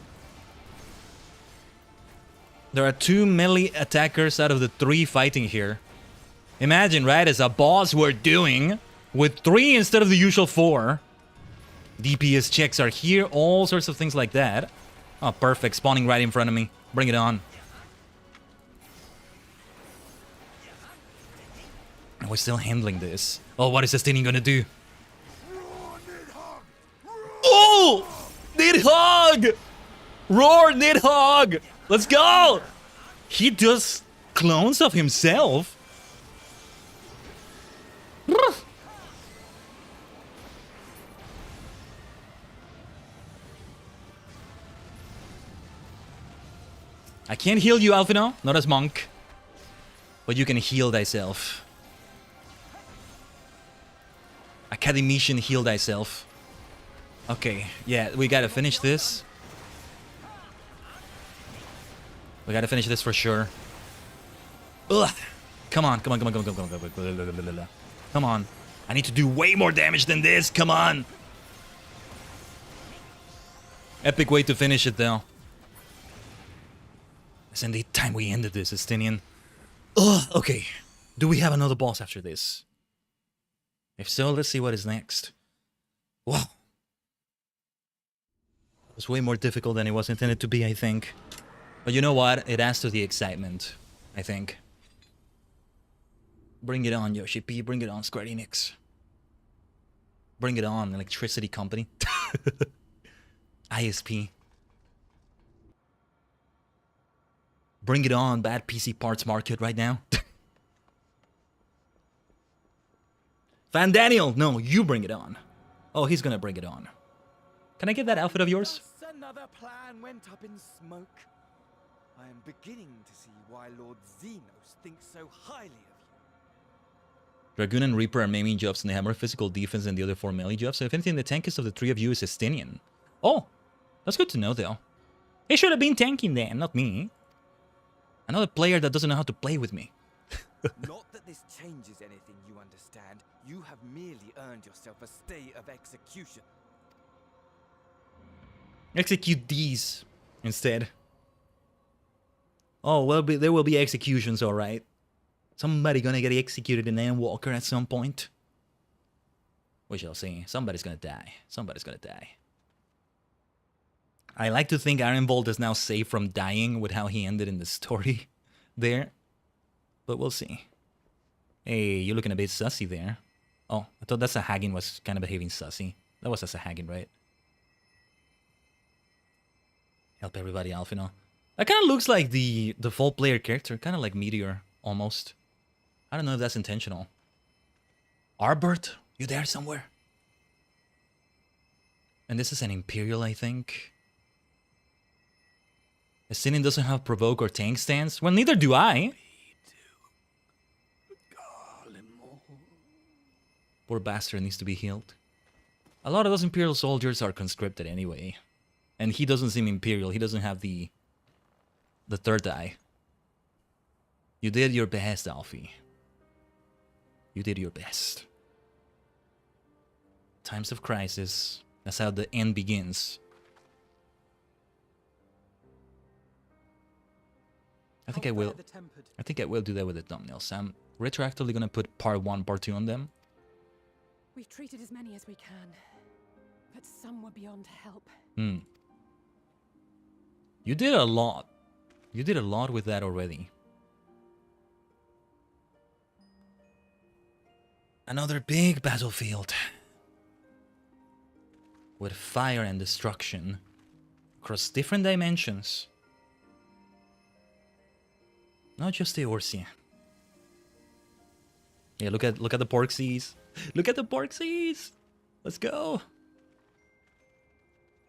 There are 2 melee attackers out of the 3 fighting here. Imagine, right, as a boss we're doing with 3 instead of the usual 4. DPS checks are here, all sorts of things like that. Oh, perfect, spawning right in front of me. Bring it on. And we're still handling this. Oh, what is Estinian gonna do? Oh! Nidhogg! Roar Nidhogg! Let's go! He does clones of himself. I can't heal you, Alfino. Not as monk. But you can heal thyself. Academician, heal thyself. Okay, yeah, we gotta finish this. We gotta finish this for sure. Ugh! Come on. Come on. I need to do way more damage than this. Come on. Epic way to finish it, though. It's indeed time we ended this, Estinian. Ugh, okay. Do we have another boss after this? If so, let's see what is next. Wow. It was way more difficult than it was intended to be, I think. But you know what? It adds to the excitement, I think. Bring it on, Yoshi P. Bring it on, Square Enix. Bring it on, Electricity Company. ISP. Bring it on, bad PC parts market right now. Fan Daniel, no, you bring it on. Oh, he's gonna bring it on. Can I get that outfit of yours? Thus another plan went up in smoke. I am beginning to see why Lord Xenos thinks so highly of you. Dragoon and Reaper are main jobs, and they have more physical defense than the other 4 melee jobs. So if anything, the tankiest of the 3 of you is Estinian. Oh, that's good to know, though. He should have been tanking then, not me. Another player that doesn't know how to play with me. Not that this changes anything, you understand. You have merely earned yourself a stay of execution. Execute these instead. Oh, well, there will be executions, alright. Somebody gonna get executed in Endwalker at some point. We shall see. Somebody's gonna die. Somebody's gonna die. I like to think Ironvolt is now safe from dying with how he ended in the story there. But we'll see. Hey, you're looking a bit sussy there. Oh, I thought that Sahagin was kind of behaving sussy. That was a Sahagin, right? Help everybody, Alfino. That kind of looks like the default player character. Kind of like Meteor, almost. I don't know if that's intentional. Arbert, you there somewhere? And this is an Imperial, I think. Estinian doesn't have Provoke or Tank stance. Well, neither do I. Poor bastard needs to be healed. A lot of those Imperial soldiers are conscripted anyway. And he doesn't seem Imperial. He doesn't have the third eye. You did your best, Alfie. You did your best. Times of crisis. That's how the end begins. I think I will do that with the thumbnails. I'm retroactively gonna put part 1, part 2 on them. We've treated as many as we can, but some were beyond help. You did a lot. You did a lot with that already. Another big battlefield. with fire and destruction across different dimensions. Not just the Eorzea. Yeah, look at the Porksies. Look at the Porksies. Let's go.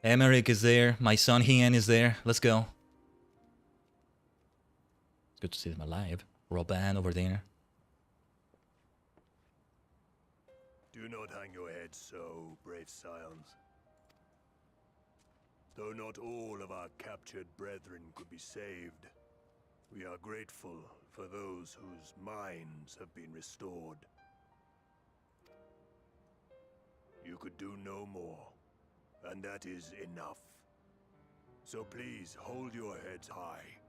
Emmerich is there. My son Hien is there. Let's go. It's good to see them alive. Roban over there. Do not hang your head so, brave scions. Though not all of our captured brethren could be saved, we are grateful for those whose minds have been restored. You could do no more, and that is enough. So please hold your heads high.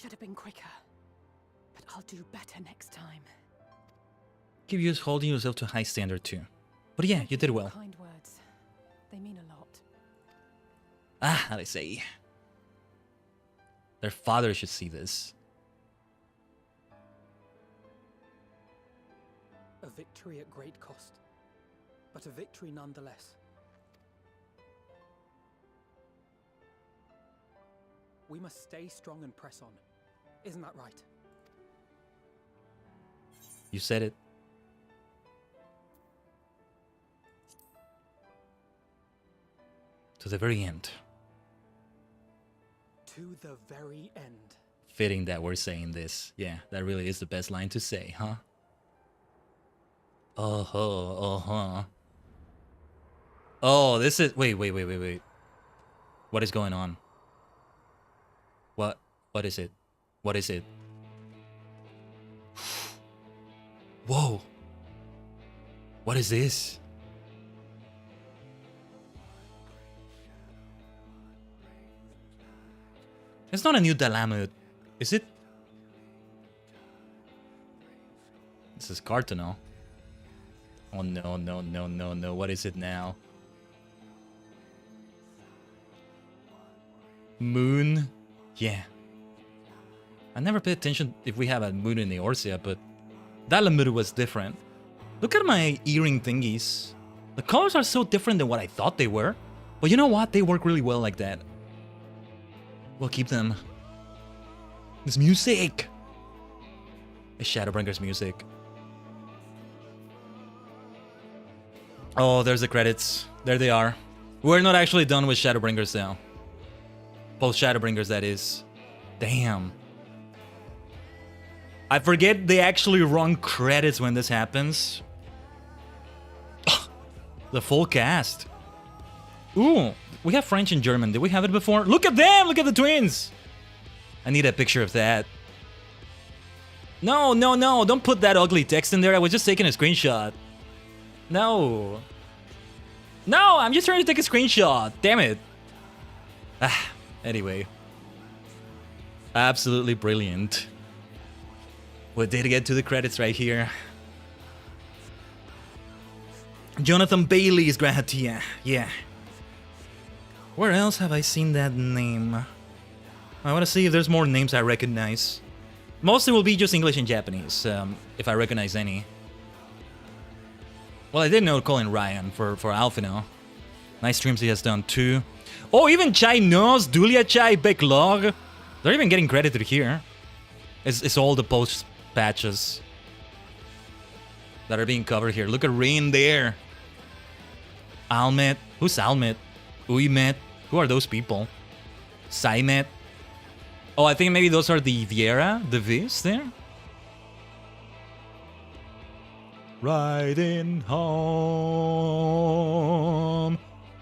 Should have been quicker. But I'll do better next time. Keep you holding yourself to a high standard too. But yeah, you did well. Kind words. They mean a lot. Ah, how they say. Their father should see this. A victory at great cost, but a victory nonetheless. We must stay strong and press on. Isn't that right? You said it. To the very end. To the very end. Fitting that we're saying this. Yeah, that really is the best line to say, huh? Uh-huh. Oh, this is... Wait. What is going on? What is it? What is it? Whoa. What is this? It's not a new Dalamud, is it? This is Cartonal. Oh no. What is it now? Moon? Yeah. I never paid attention if we have a moon in the Eorzea, but Dalamud was different. Look at my earring thingies. The colors are so different than what I thought they were. But you know what? They work really well like that. We'll keep them. This music! It's Shadowbringers music. Oh, there's the credits. There they are. We're not actually done with Shadowbringers now. Post Shadowbringers, that is. Damn. I forget they actually run credits when this happens. The full cast. Ooh, we have French and German. Did we have it before? Look at them! Look at the twins! I need a picture of that. No. Don't put that ugly text in there. I was just taking a screenshot. No, I'm just trying to take a screenshot. Damn it. Anyway. Absolutely brilliant. We did get to the credits right here. Jonathan Bailey's Grahatia. Yeah. Where else have I seen that name? I want to see if there's more names I recognize. Mostly will be just English and Japanese, if I recognize any. Well, I did know Colin Ryan for Alphino. Nice streams he has done too. Oh, even Chai Nos, Dulia Chai, Backlog. They're even getting credited here. It's all the post patches that are being covered here. Look at Rain there. Almet. Who's Almet? Uymet. Who are those people? Saimet. Oh, I think maybe those are the Viera, the Vis there. Riding home,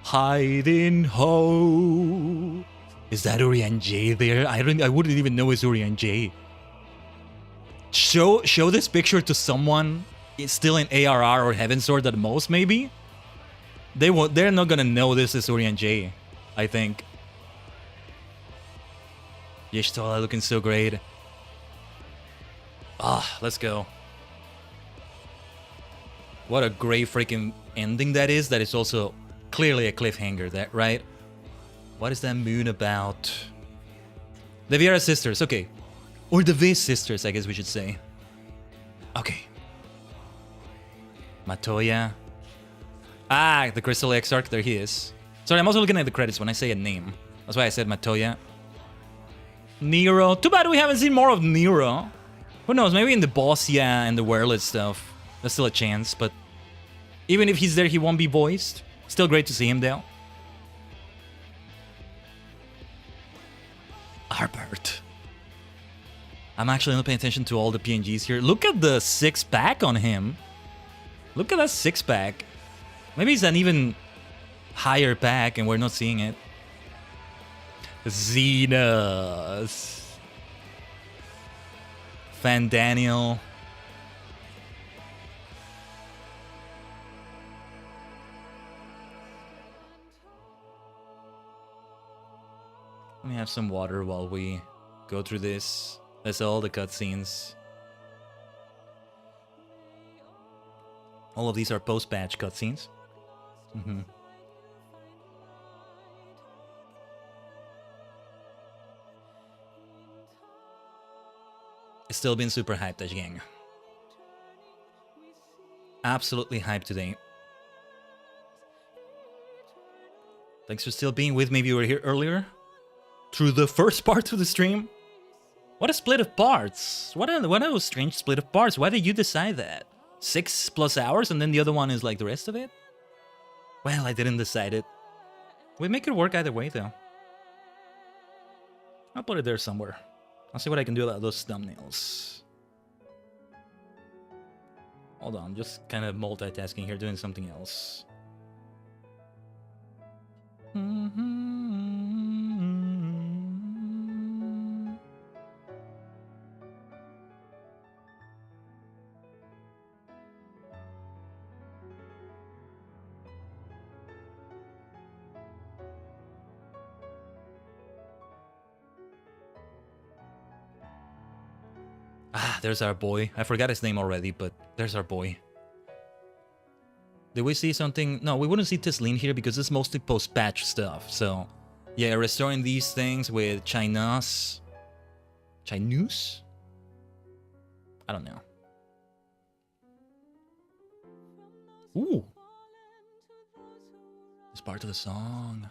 hiding ho. Is that Urian J there? I wouldn't even know it's Urian J. Show this picture to someone. It's still in ARR or Heavensward at most, maybe. They're not gonna know this is Urian J, I think. Yeshtola looking so great. Ah, let's go. What a great freaking ending that is. That is also clearly a cliffhanger, that right? What is that moon about? The Viera sisters, okay. Or the Viz sisters, I guess we should say. Okay. Matoya. Ah, the Crystal Exarch, there he is. Sorry, I'm also looking at the credits when I say a name. That's why I said Matoya. Nero. Too bad we haven't seen more of Nero. Who knows, maybe in the Bossia and the Wireless stuff. There's still a chance, but even if he's there, he won't be voiced. Still great to see him though. Arbert. I'm actually not paying attention to all the PNGs here. Look at the six-pack on him. Look at that six-pack. Maybe it's an even higher pack and we're not seeing it. Xenos. Fan Daniel. Let me have some water while we go through this. That's all the cutscenes. All of these are post-patch cutscenes. It's still been super hyped, Tajigen. Absolutely hyped today. Thanks for still being with me if you were here earlier. Through the first part of the stream. What a split of parts. What a strange split of parts. Why did you decide that? 6+ hours and then the other one is like the rest of it? Well, I didn't decide it. We make it work either way though. I'll put it there somewhere. I'll see what I can do about those thumbnails. Hold on, just kind of multitasking here, doing something else. Ah, there's our boy. I forgot his name already, but there's our boy. Did we see something? No, we wouldn't see Tesleen here because it's mostly post-patch stuff. So, yeah, restoring these things with Chinese? I don't know. Ooh. It's part of the song.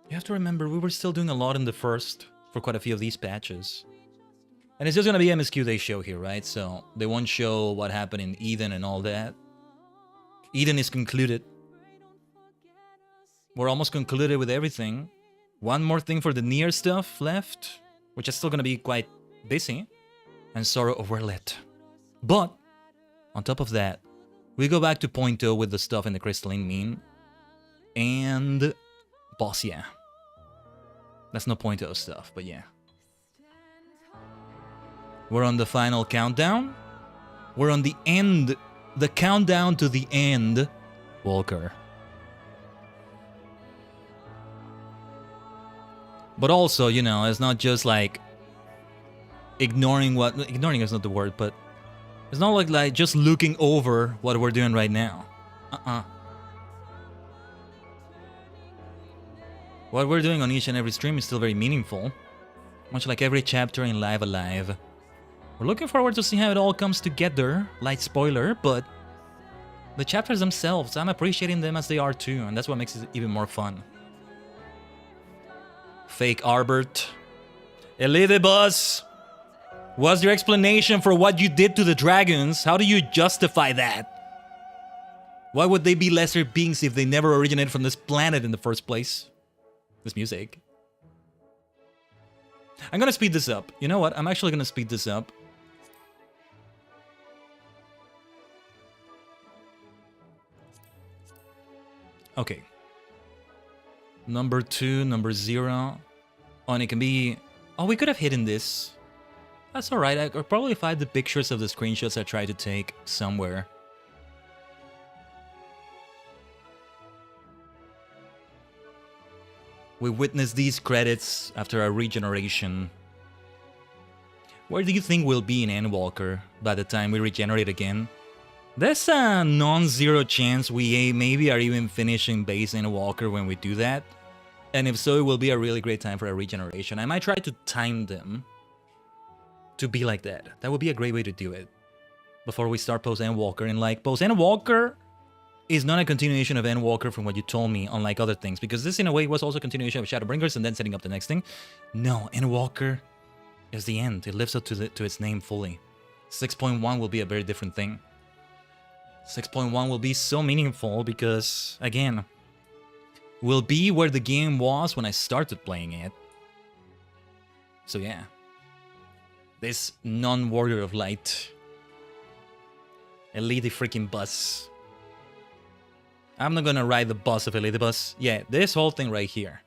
You have to remember, we were still doing a lot in the first for quite a few of these patches. And it's just gonna be MSQ they show here, right? So they won't show what happened in Eden and all that. Eden is concluded. We're almost concluded with everything. One more thing for the near stuff left, which is still gonna be quite busy. And Sorrow Overlit. But, on top of that, we go back to point 0 with the stuff in the Crystalline Mean. And Bossia. That's no point 0 stuff, but yeah. We're on the final countdown. We're on the end. The countdown to the end. Walker. But also, you know, it's not just like ignoring what... Ignoring is not the word, but it's not like just looking over what we're doing right now. What we're doing on each and every stream is still very meaningful. Much like every chapter in Live Alive. We're looking forward to see how it all comes together. Light spoiler, but the chapters themselves, I'm appreciating them as they are too, and that's what makes it even more fun. Fake Arbert. Elidibus! What's your explanation for what you did to the dragons? How do you justify that? Why would they be lesser beings if they never originated from this planet in the first place? This music. I'm gonna speed this up. You know what? I'm actually gonna speed this up. Okay. Number 2, number 0. Oh, and it can be... Oh, we could have hidden this. That's alright. I could probably find the pictures of the screenshots I tried to take somewhere. We witnessed these credits after our regeneration Where do you think we'll be in Endwalker by the time we regenerate again? There's a non-zero chance we maybe are even finishing base Endwalker when we do that. And if so, it will be a really great time for a regeneration. I might try to time them to be like that. That would be a great way to do it. Before we start post-Endwalker. And like, post-Endwalker is not a continuation of Endwalker from what you told me, unlike other things. Because this, in a way, was also a continuation of Shadowbringers and then setting up the next thing. No, Endwalker is the end. It lives up to its name fully. 6.1 will be a very different thing. 6.1 will be so meaningful because, again, will be where the game was when I started playing it. So yeah. This non-warrior of light. Elite freaking bus. I'm not gonna ride the bus of Elite bus. Yeah, this whole thing right here.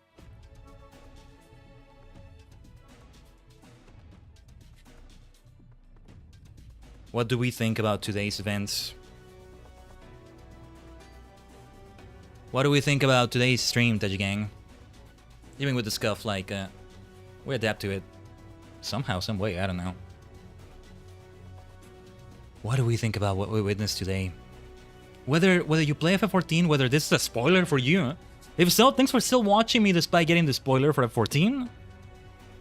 What do we think about today's events? What do we think about today's stream, Tajigen? Even with the scuff, like, we adapt to it. Somehow, some way, I don't know. What do we think about what we witnessed today? Whether you play FF14, whether this is a spoiler for you. If so, thanks for still watching me despite getting the spoiler for F14.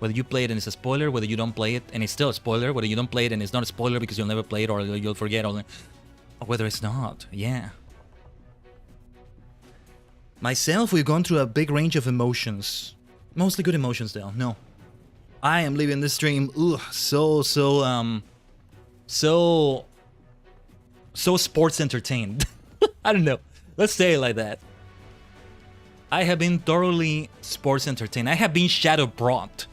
Whether you play it and it's a spoiler, whether you don't play it and it's still a spoiler, whether you don't play it and it's not a spoiler because you'll never play it or you'll forget, or whether it's not, yeah. Myself, we've gone through a big range of emotions. Mostly good emotions, though. No. I am leaving this stream, so sports entertained. I don't know. Let's say it like that. I have been thoroughly sports entertained. I have been shadow brought.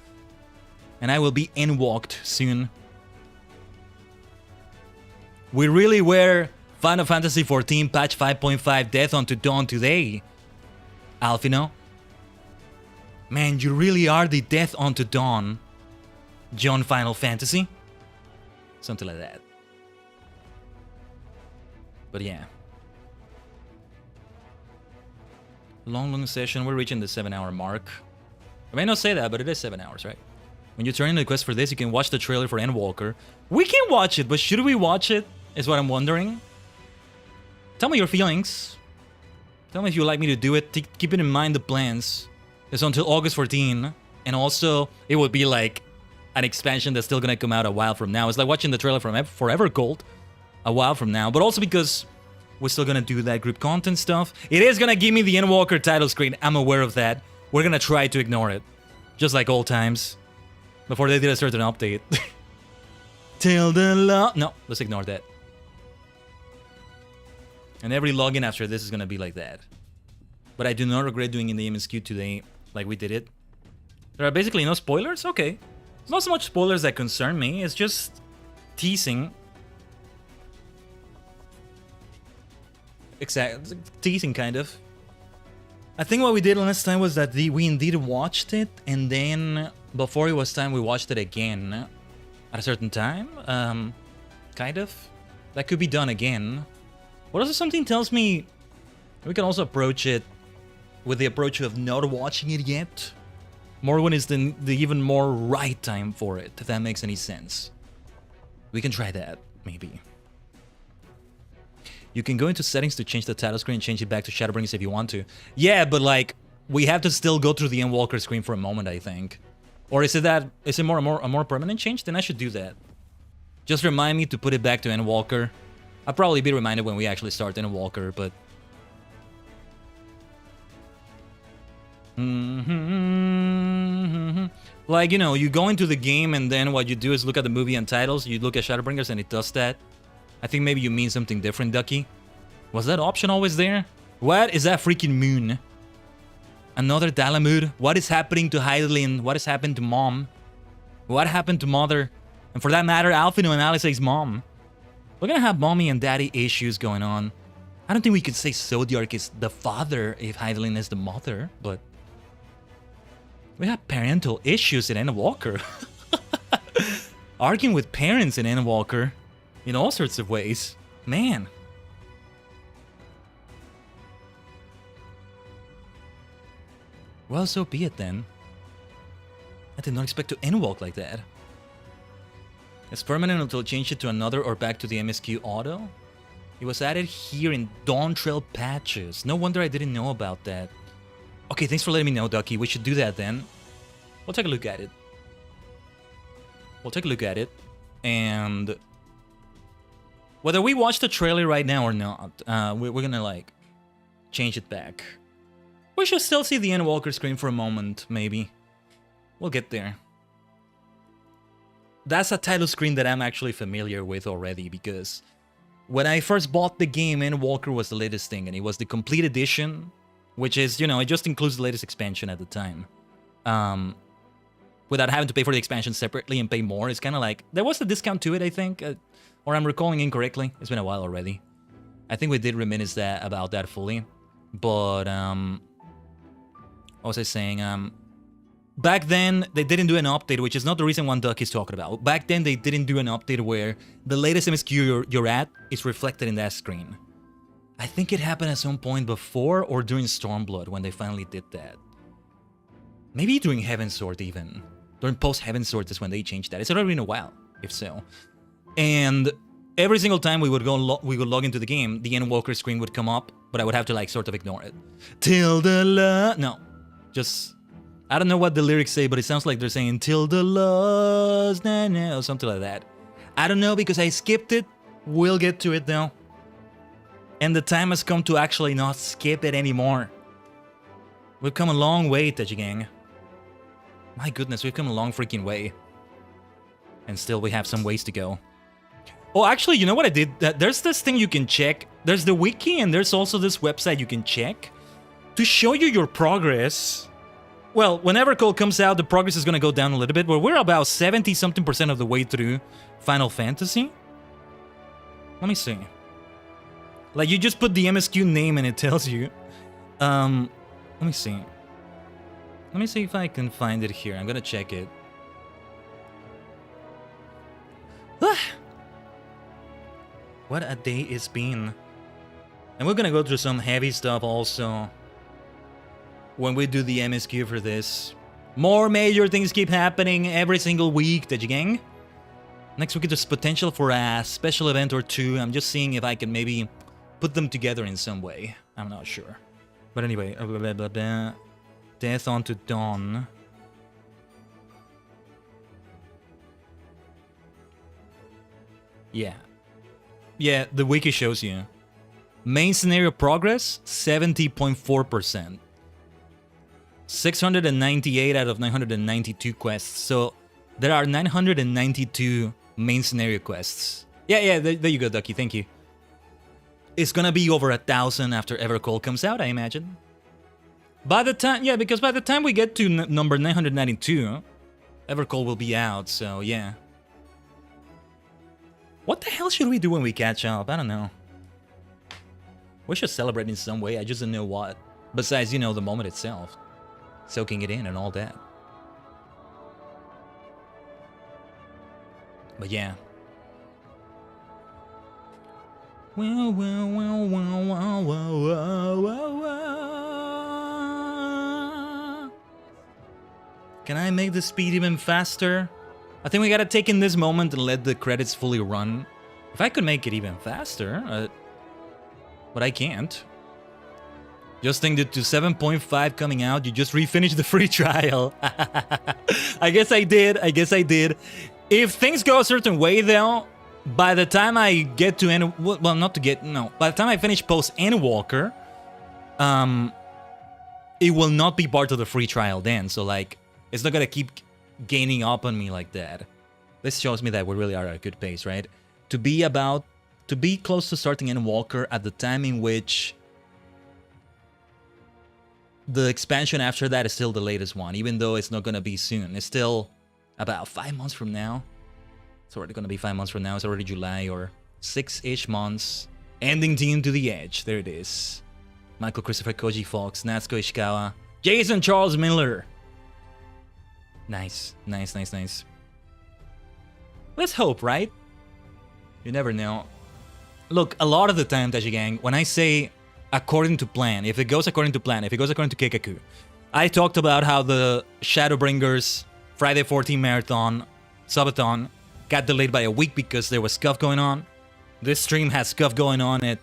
And I will be Endwalked soon. We really were Final Fantasy XIV patch 5.5 Death Unto Dawn today. Alfino. Man, you really are the Death Unto Dawn. John Final Fantasy. Something like that. But yeah. Long session. We're reaching the 7-hour mark. I may not say that, but it is 7 hours, right? When you turn in the quest for this, you can watch the trailer for Endwalker. We can watch it, but should we watch it? Is what I'm wondering. Tell me your feelings. Tell me if you'd like me to do it. Keeping in mind the plans. It's until August 14. And also, it would be like an expansion that's still gonna come out a while from now. It's like watching the trailer from Forever Gold a while from now. But also because we're still gonna do that group content stuff. It is gonna give me the Endwalker title screen. I'm aware of that. We're gonna try to ignore it. Just like old times. Before they did a certain update. Till the no, let's ignore that. And every login after this is gonna be like that. But I do not regret doing in the MSQ today like we did it. There are basically no spoilers? Okay. It's not so much spoilers that concern me, it's just teasing. Exactly, teasing kind of. I think what we did last time was that we indeed watched it, and then before it was time we watched it again at a certain time. Kind of. That could be done again. But also something tells me we can also approach it with the approach of not watching it yet. More when it's the even more right time for it, if that makes any sense. We can try that, maybe. You can go into settings to change the title screen and change it back to Shadowbringers if you want to. Yeah, but like, we have to still go through the Endwalker screen for a moment, I think. Or is it a more permanent change? Then I should do that. Just remind me to put it back to Endwalker. I'll probably be reminded when we actually start Endwalker, but... Like, you know, you go into the game and then what you do is look at the movie and titles, you look at Shadowbringers and it does that. I think maybe you mean something different, Ducky. Was that option always there? What is that freaking moon? Another Dalamud? What is happening to Heidelin? What has happened to Mom? What happened to Mother? And for that matter, Alfino and Alice's mom. We're gonna have mommy and daddy issues going on. I don't think we could say Zodiark is the father if Heidelin is the mother, but... we have parental issues in Endwalker. Arguing with parents in Endwalker. In all sorts of ways. Man. Well, so be it then. I did not expect to Endwalk like that. It's permanent until change it to another or back to the MSQ auto. It was added here in Dawn Trail patches. No wonder I didn't know about that. Okay, thanks for letting me know, Ducky. We should do that then. We'll take a look at it. We'll take a look at it. And whether we watch the trailer right now or not, we're gonna like change it back. We should still see the Endwalker screen for a moment, maybe. We'll get there. That's a title screen that I'm actually familiar with already, because when I first bought the game, Endwalker was the latest thing, and it was the complete edition, which is, you know, it just includes the latest expansion at the time. Without having to pay for the expansion separately and pay more. It's kind of like, there was a discount to it, I think, or I'm recalling incorrectly. It's been a while already. I think we did reminisce that about that fully, but what was I saying? Back then, they didn't do an update, which is not the reason one Duck is talking about. Back then, they didn't do an update where the latest MSQ you're at is reflected in that screen. I think it happened at some point before or during Stormblood when they finally did that. Maybe during Heavensward even. During post-Heavensward is when they changed that. It's already been a while, if so. And every single time we would log into the game, the Endwalker screen would come up, but I would have to like sort of ignore it. Till the no, just I don't know what the lyrics say, but it sounds like they're saying till the lost, nah, nah, or something like that. I don't know because I skipped it. We'll get to it though. And the time has come to actually not skip it anymore. We've come a long way, Tajigen. My goodness, we've come a long freaking way. And still we have some ways to go. Oh, actually, you know what I did? There's this thing you can check. There's the wiki and there's also this website you can check to show you your progress. Well, whenever Code comes out, the progress is going to go down a little bit, but we're about 70-something% of the way through Final Fantasy. Let me see. Like, you just put the MSQ name and it tells you. Let me see. Let me see if I can find it here. I'm gonna check it. What a day it's been. And we're gonna go through some heavy stuff also when we do the MSQ for this. More major things keep happening every single week, Tajigen. Next week there's potential for a special event or two. I'm just seeing if I can maybe put them together in some way. I'm not sure. But anyway, blah, blah, blah, blah. Death onto Dawn. Yeah. Yeah, the wiki shows you. Main scenario progress, 70.4%. 698 out of 992 quests. So there are 992 main scenario quests. Yeah, there you go, Ducky. Thank you. It's gonna be over 1,000 after Evercold comes out, I imagine. By the time, yeah, because by the time we get to number 992, Evercold will be out, so yeah. What the hell should we do when we catch up? I don't know. We should celebrate in some way, I just don't know what. Besides, you know, the moment itself. Soaking it in and all that. But yeah. Well, well, well, well, well, well, well, well, well. Can I make the speed even faster? I think we gotta take in this moment and let the credits fully run. If I could make it even faster, but I can't. Just think that to 7.5 coming out, you just refinished the free trial. I guess I did. If things go a certain way though, by the time I get to end, well, not to get, no. By the time I finish post Endwalker, it will not be part of the free trial then. So like, it's not gonna keep gaining up on me like that. This shows me that we really are at a good pace, right? To be close to starting Endwalker at the time in which the expansion after that is still the latest one, even though it's not gonna be soon. It's still about 5 months from now. It's already gonna be 5 months from now. It's already July or 6-ish months. Ending Team to the Edge. There it is. Michael Christopher Koji Fox, Natsuko Ishikawa, Jason Charles Miller. Nice. Let's hope, right? You never know. Look, a lot of the time, Tajigen, when I say according to plan, if it goes according to plan, if it goes according to Keikaku, I talked about how the Shadowbringers Friday 14 Marathon Subathon got delayed by a week because there was scuff going on. This stream has scuff going on. It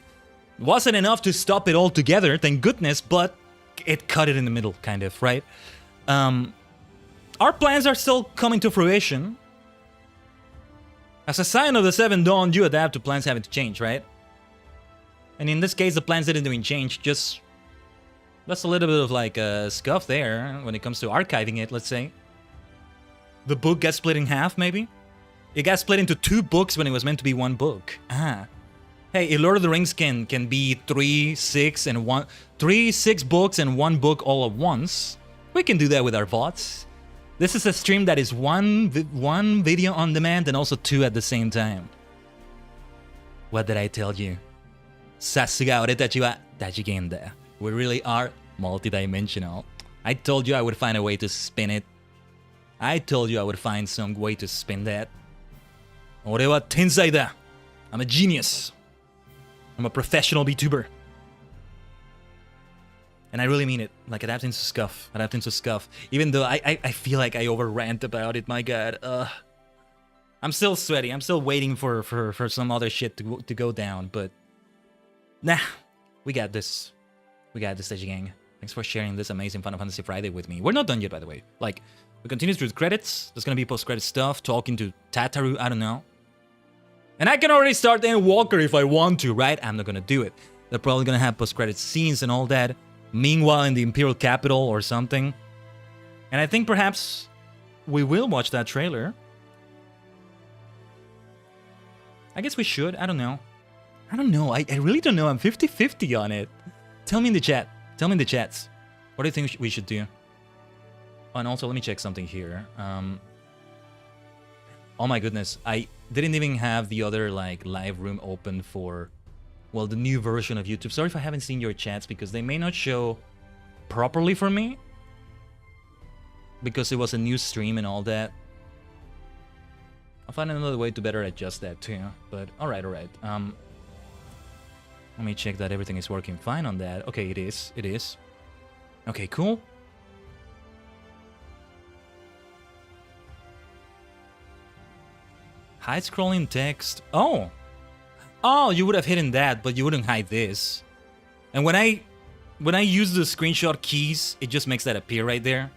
wasn't enough to stop it altogether, thank goodness, but it cut it in the middle, kind of, right? Our plans are still coming to fruition. As a sign of the 7 Dawn, you adapt to plans having to change, right? And in this case, the plans didn't even change, just... That's a little bit of like a scuff there when it comes to archiving it, let's say. The book got split in half, maybe? It got split into 2 books when it was meant to be 1 book. Ah. Hey, Lord of the Rings can be 3, 6 books and 1 book all at once. We can do that with our VODs. This is a stream that is one video on demand and also 2 at the same time. What did I tell you? Sasuga oretachi wa Tajigen da. We really are multidimensional. I told you I would find a way to spin it. I told you I would find some way to spin that. Ore wa tensai da. I'm a genius. I'm a professional VTuber. And I really mean it. Like, adapting to scuff. Even though I feel like I over-rant about it, my god. I'm still sweaty. I'm still waiting for some other shit to go down, but... Nah, we got this. We got this, Tajigen. Thanks for sharing this amazing Final Fantasy Friday with me. We're not done yet, by the way. Like, we continue through the credits. There's gonna be post-credit stuff, talking to Tataru, I don't know. And I can already start Endwalker if I want to, right? I'm not gonna do it. They're probably gonna have post-credit scenes and all that. Meanwhile, in the Imperial Capital or something. And I think perhaps we will watch that trailer. I guess we should. I don't know. I really don't know. I'm 50-50 on it. Tell me in the chat. Tell me in the chats. What do you think we should do? Oh, and also, let me check something here. Oh my goodness. I didn't even have the other like live room open for, well, the new version of YouTube. Sorry if I haven't seen your chats because they may not show properly for me. Because it was a new stream and all that. I'll find another way to better adjust that too. But alright. Let me check that everything is working fine on that. Okay, it is. Okay, cool. Hide scrolling text. Oh, you would have hidden that, but you wouldn't hide this. And when I use the screenshot keys, it just makes that appear right there.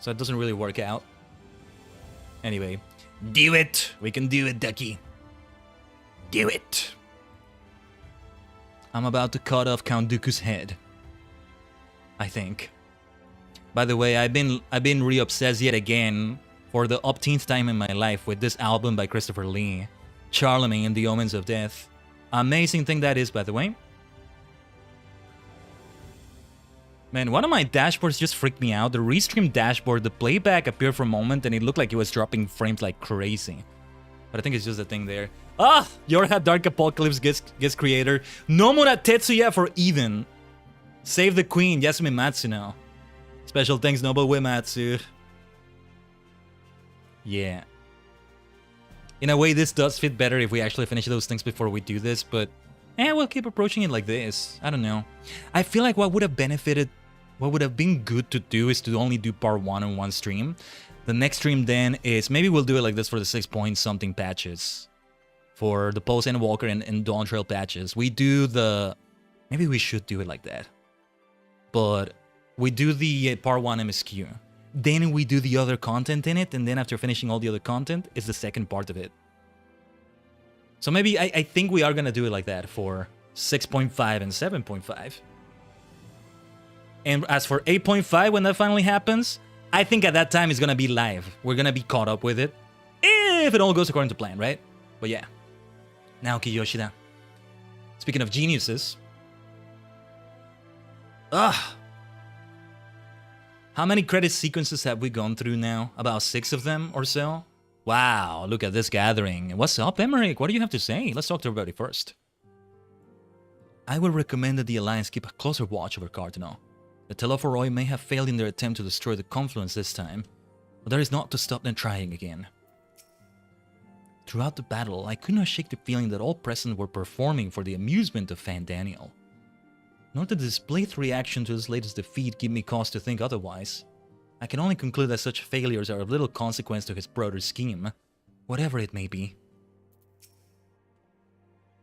So it doesn't really work out. Anyway, do it. We can do it, Ducky. Do it. I'm about to cut off Count Dooku's head. I think. By the way, I've been re-obsessed yet again for the upteenth time in my life with this album by Christopher Lee, Charlemagne and the Omens of Death. Amazing thing that is, by the way. Man, one of my dashboards just freaked me out. The restream dashboard, the playback appeared for a moment and it looked like it was dropping frames like crazy. But I think it's just a thing there. Ah! Yorha Dark Apocalypse guest creator. Nomura Tetsuya for even. Save the queen, Yasumi Matsuno. Special thanks, Noble Uematsu. Yeah. In a way, this does fit better if we actually finish those things before we do this, but... we'll keep approaching it like this. I don't know. I feel like what would have been good to do is to only do part 1 on one stream. The next stream then is, maybe we'll do it like this for the 6-point-something patches. For the post-Endwalker and Dawn Trail patches. We do the... Maybe we should do it like that. But we do the part 1 MSQ. Then we do the other content in it, and then after finishing all the other content, is the second part of it. So maybe I think we are gonna do it like that for 6.5 and 7.5. And as for 8.5, when that finally happens, I think at that time it's gonna be live. We're gonna be caught up with it. If it all goes according to plan, right? But yeah. Naoki Yoshida. Speaking of geniuses. Ugh. How many credit sequences have we gone through now? About 6 of them or so? Wow, look at this gathering. What's up, Emmerich? What do you have to say? Let's talk to everybody first. I would recommend that the Alliance keep a closer watch over Cardinal. The Telophoroi may have failed in their attempt to destroy the Confluence this time, but that is not to stop them trying again. Throughout the battle, I could not shake the feeling that all present were performing for the amusement of Fan Daniel. Nor did the displayed reaction to his latest defeat give me cause to think otherwise. I can only conclude that such failures are of little consequence to his broader scheme. whatever it may be.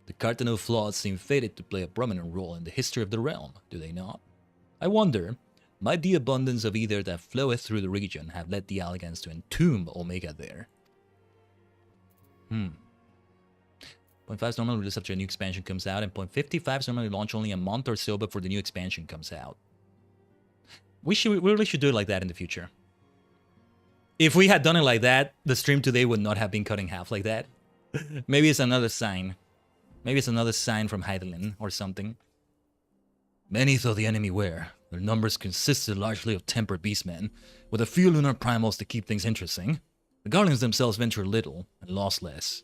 The Cardinal flaws seem fated to play a prominent role in the history of the realm, do they not? I wonder, might the abundance of ether that floweth through the region have led the Alligans to entomb Omega there? 0.5 is normally released after a new expansion comes out, and 0.55 is normally launched only a month or so before the new expansion comes out. We really should do it like that in the future. If we had done it like that, the stream today would not have been cut in half like that. Maybe it's another sign. Maybe it's another sign from Khaiden or something. Many thought the enemy were. Their numbers consisted largely of tempered beastmen, with a few lunar primals to keep things interesting. The Guardians themselves ventured little and lost less.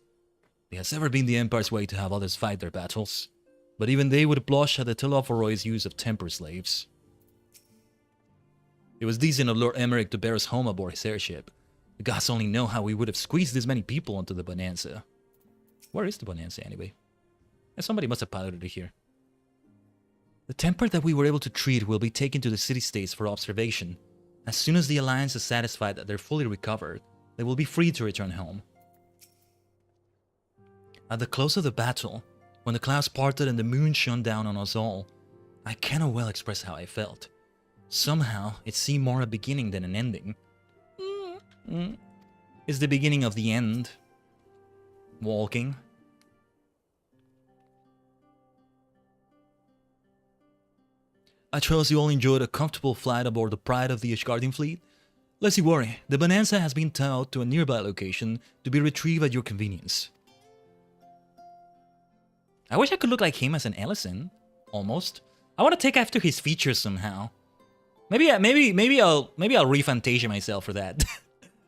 It has ever been the Empire's way to have others fight their battles, but even they would blush at the Telopharoid's use of temper slaves. It was decent of Lord Emmerich to bear us home aboard his airship. The gods only know how we would have squeezed this many people onto the Bonanza. Where is the Bonanza anyway? Somebody must have piloted it here. The temper that we were able to treat will be taken to the city-states for observation. As soon as the Alliance is satisfied that they're fully recovered, they will be free to return home. At the close of the battle, when the clouds parted and the moon shone down on us all, I cannot well express how I felt. Somehow, it seemed more a beginning than an ending. It's the beginning of the end. Walking. I trust you all enjoyed a comfortable flight aboard the Pride of the Ishgardian fleet. Lest you worry, the Bonanza has been towed to a nearby location to be retrieved at your convenience. I wish I could look like him as an Ellison, almost. I want to take after his features somehow. Maybe I'll refantasia myself for that.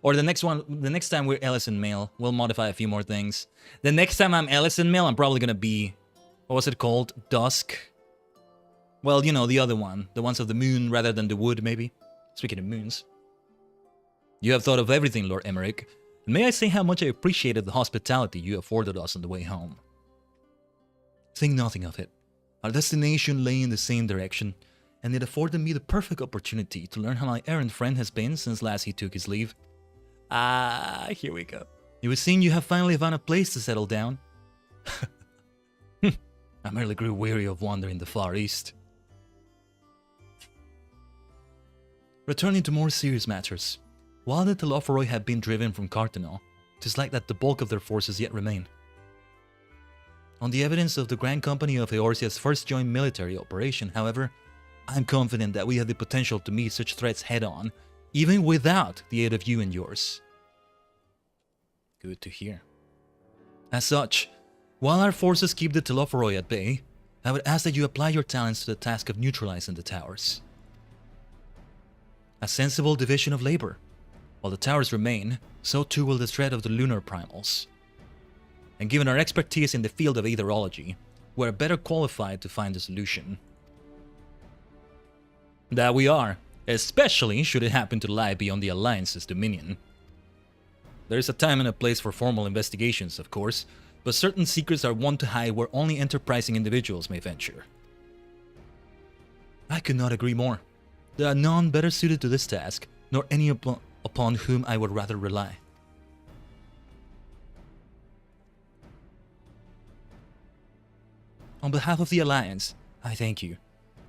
Or the next time we're Ellison male, we'll modify a few more things. The next time I'm Ellison male, I'm probably gonna be, what was it called? Dusk. Well, you know, the other one. The ones of the moon rather than the wood, maybe. Speaking of moons. You have thought of everything, Lord Emmerich. And may I say how much I appreciated the hospitality you afforded us on the way home. Think nothing of it. Our destination lay in the same direction, and it afforded me the perfect opportunity to learn how my errant friend has been since last he took his leave. Ah, here we go. It would seem you have finally found a place to settle down. I merely grew weary of wandering the Far East. Returning to more serious matters, while the Telopharoi have been driven from Carthenal, 'tis like that the bulk of their forces yet remain. On the evidence of the Grand Company of Eorzea's first joint military operation, however, I am confident that we have the potential to meet such threats head-on, even without the aid of you and yours. Good to hear. As such, while our forces keep the Telopharoi at bay, I would ask that you apply your talents to the task of neutralizing the towers. A sensible division of labor. While the towers remain, so too will the threat of the lunar primals. And given our expertise in the field of aetherology, we're better qualified to find a solution. That we are, especially should it happen to lie beyond the Alliance's dominion. There is a time and a place for formal investigations, of course, but certain secrets are one to hide where only enterprising individuals may venture. I could not agree more. There are none better suited to this task, nor any upon whom I would rather rely. On behalf of the Alliance, I thank you.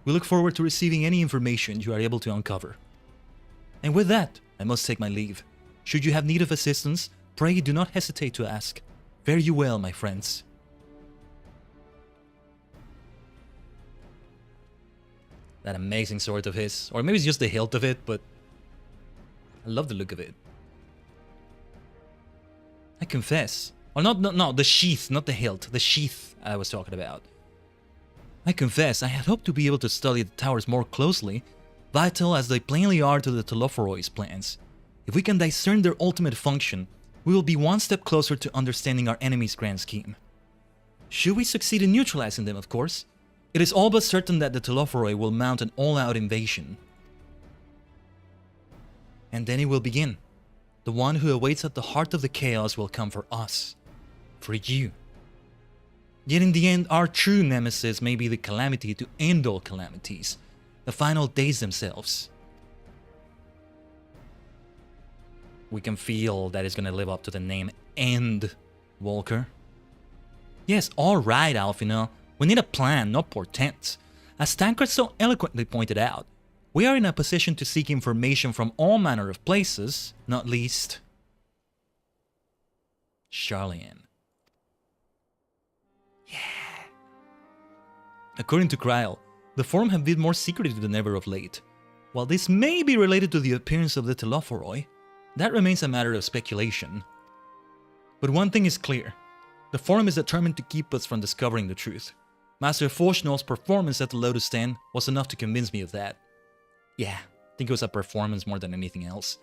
We look forward to receiving any information you are able to uncover. And with that, I must take my leave. Should you have need of assistance, pray do not hesitate to ask. Fare you well, my friends. That amazing sword of his, or maybe it's just the hilt of it, but I love the look of it. I confess, or no, the sheath, not the hilt, the sheath I was talking about. I confess, I had hoped to be able to study the towers more closely, vital as they plainly are to the Telopharoi's plans. If we can discern their ultimate function, we will be one step closer to understanding our enemy's grand scheme. Should we succeed in neutralizing them, of course, it is all but certain that the Telopharoi will mount an all-out invasion. And then it will begin. The one who awaits at the heart of the chaos will come for us. For you. Yet in the end, our true nemesis may be the calamity to end all calamities, the final days themselves. We can feel that it's going to live up to the name Endwalker. Yes, alright, Alphina. We need a plan, not portents. As Tancred so eloquently pointed out, we are in a position to seek information from all manner of places, not least Charlian. Yeah. According to Kryl, the Forum have been more secretive than ever of late. While this may be related to the appearance of the Telophoroi, that remains a matter of speculation. But one thing is clear. The Forum is determined to keep us from discovering the truth. Master Forshnall's performance at the Lotus Stand was enough to convince me of that. Yeah, I think it was a performance more than anything else.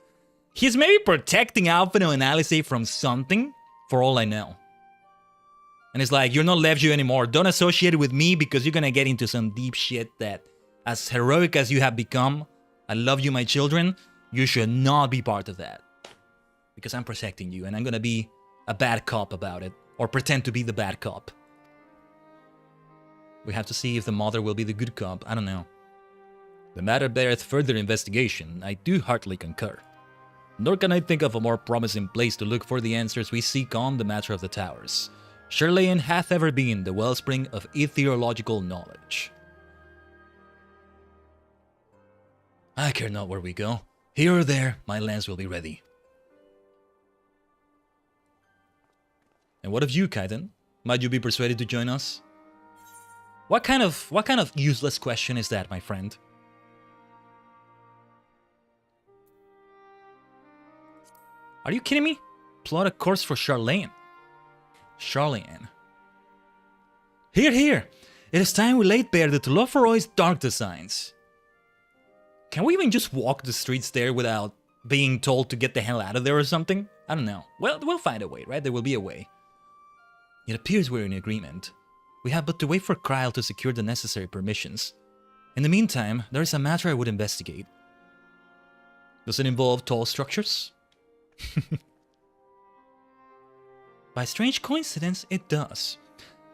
He's maybe protecting Alphino and Alice from something, for all I know. And it's like, you're not left you anymore. Don't associate with me because you're gonna get into some deep shit that, as heroic as you have become, I love you, my children, you should not be part of that. Because I'm protecting you and I'm gonna be a bad cop about it. Or pretend to be the bad cop. We have to see if the mother will be the good cop, I don't know. The matter beareth further investigation, I do heartily concur. Nor can I think of a more promising place to look for the answers we seek on the matter of the towers. Charlian hath ever been the wellspring of etheological knowledge. I care not where we go. Here or there, my lance will be ready. And what of you, Khaiden? Might you be persuaded to join us? What kind of useless question is that, my friend? Are you kidding me? Plot a course for Charlian. Charlian. Here, here! It is time we laid bare the Telophoroi's dark designs. Can we even just walk the streets there without being told to get the hell out of there or something? I don't know. Well, we'll find a way, right? There will be a way. It appears we're in agreement. We have but to wait for Kryl to secure the necessary permissions. In the meantime, there is a matter I would investigate. Does it involve tall structures? By strange coincidence, it does.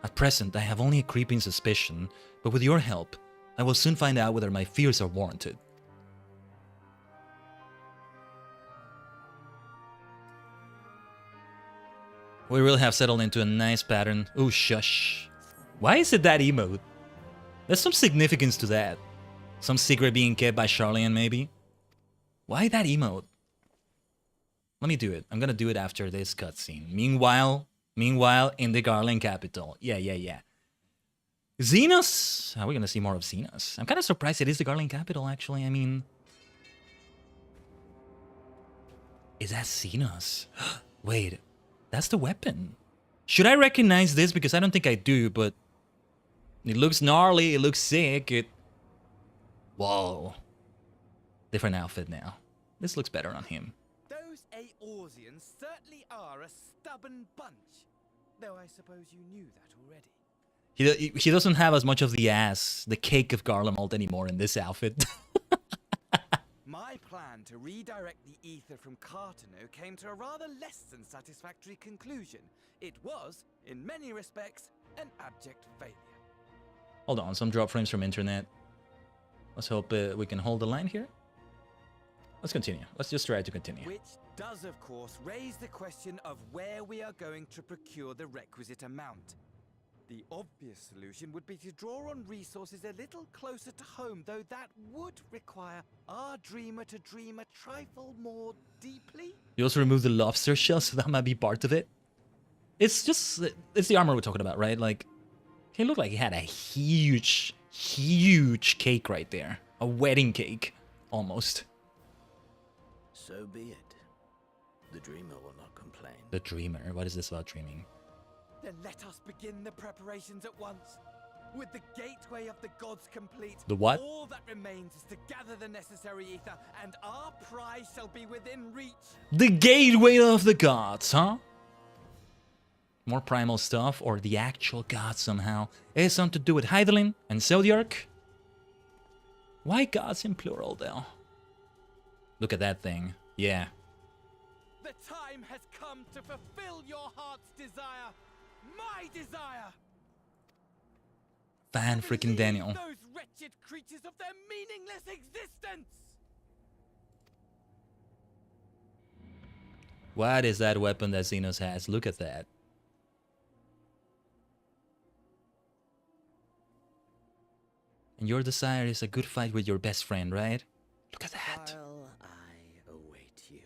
At present, I have only a creeping suspicion, but with your help, I will soon find out whether my fears are warranted. We will have settled into a nice pattern. Ooh, shush. Why is it that emote? There's some significance to that. Some secret being kept by Charlian, maybe? Why that emote? Let me do it. I'm gonna do it after this cutscene. Meanwhile, in the Garland capital. Yeah. Xenos? Are we gonna see more of Xenos? I'm kind of surprised it is the Garland capital, actually. I mean... Is that Xenos? Wait, that's the weapon. Should I recognize this? Because I don't think I do, but... It looks gnarly, it looks sick, it... Whoa. Different outfit now. This looks better on him. Those Aorsians certainly are a stubborn bunch. Though I suppose you knew that already. He doesn't have as much of the ass, the cake of Garlemald anymore in this outfit. My plan to redirect the ether from Cartano came to a rather less than satisfactory conclusion. It was, in many respects, an abject failure. Hold on, some drop frames from internet. Let's hope we can hold the line here. Let's continue. Let's just try to continue. Which does, of course, raise the question of where we are going to procure the requisite amount. The obvious solution would be to draw on resources a little closer to home, though that would require our dreamer to dream a trifle more deeply. You also remove the lobster shell, so that might be part of it. It's the armor we're talking about, right? Like, he looked like he had a huge cake right there. A wedding cake, almost. So be it. The dreamer will not complain. The dreamer? What is this about dreaming? Then let us begin the preparations at once. With the gateway of the gods complete, the what? All that remains is to gather the necessary ether, and our prize shall be within reach. The gateway of the gods, huh? More primal stuff, or the actual gods somehow. It has something to do with Hydaelyn and Zodiark. Why gods in plural, though? Look at that thing. Yeah. The time has come to fulfill your heart's desire. My desire. Fan freaking Daniel. Those wretched creatures of their meaningless existence. What is that weapon that Xenos has? Look at that. And your desire is a good fight with your best friend, right? Look at that. While I await you,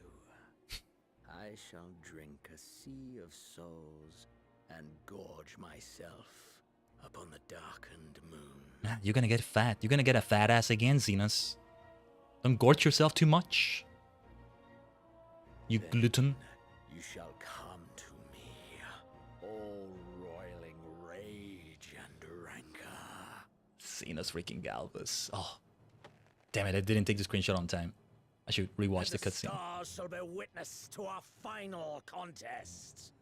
I shall drink a sea of souls and gorge myself upon the darkened moon. Nah, you're gonna get fat. You're gonna get a fat ass again, Xenos. Don't gorge yourself too much. You Then glutton. You shall come to me, all roiling rage and rancor. Xenos freaking Galvus. Oh. Damn it, I didn't take the screenshot on time. I should rewatch the cutscene. Stars shall bear witness to our final contest.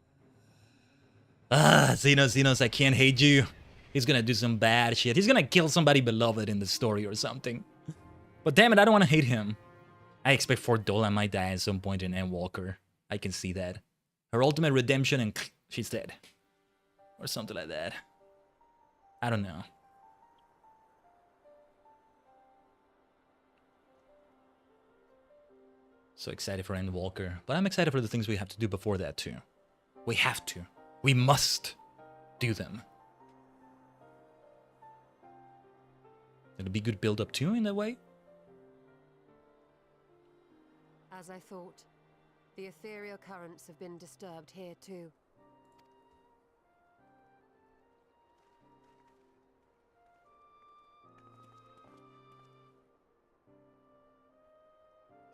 Ah, Xenos, I can't hate you. He's gonna do some bad shit. He's gonna kill somebody beloved in the story or something. But damn it, I don't want to hate him. I expect Fordola might die at some point in Endwalker. I can see that. Her ultimate redemption and she's dead. Or something like that. I don't know. So excited for Endwalker. But I'm excited for the things we have to do before that too. We have to. We must do them. It'll be good build up too in that way. As I thought, the ethereal currents have been disturbed here too.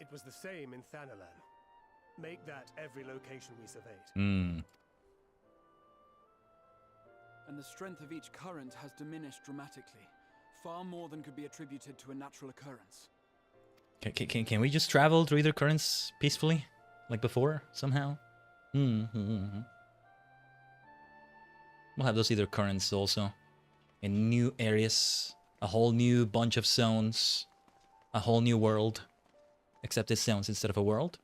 It was the same in Thanalan. Make that every location we surveyed. Hmm. And the strength of each current has diminished dramatically, far more than could be attributed to a natural occurrence. Can we just travel through either currents peacefully? Like before, somehow? We'll have those either currents also. In new areas. A whole new bunch of zones. A whole new world. Except it's zones instead of a world.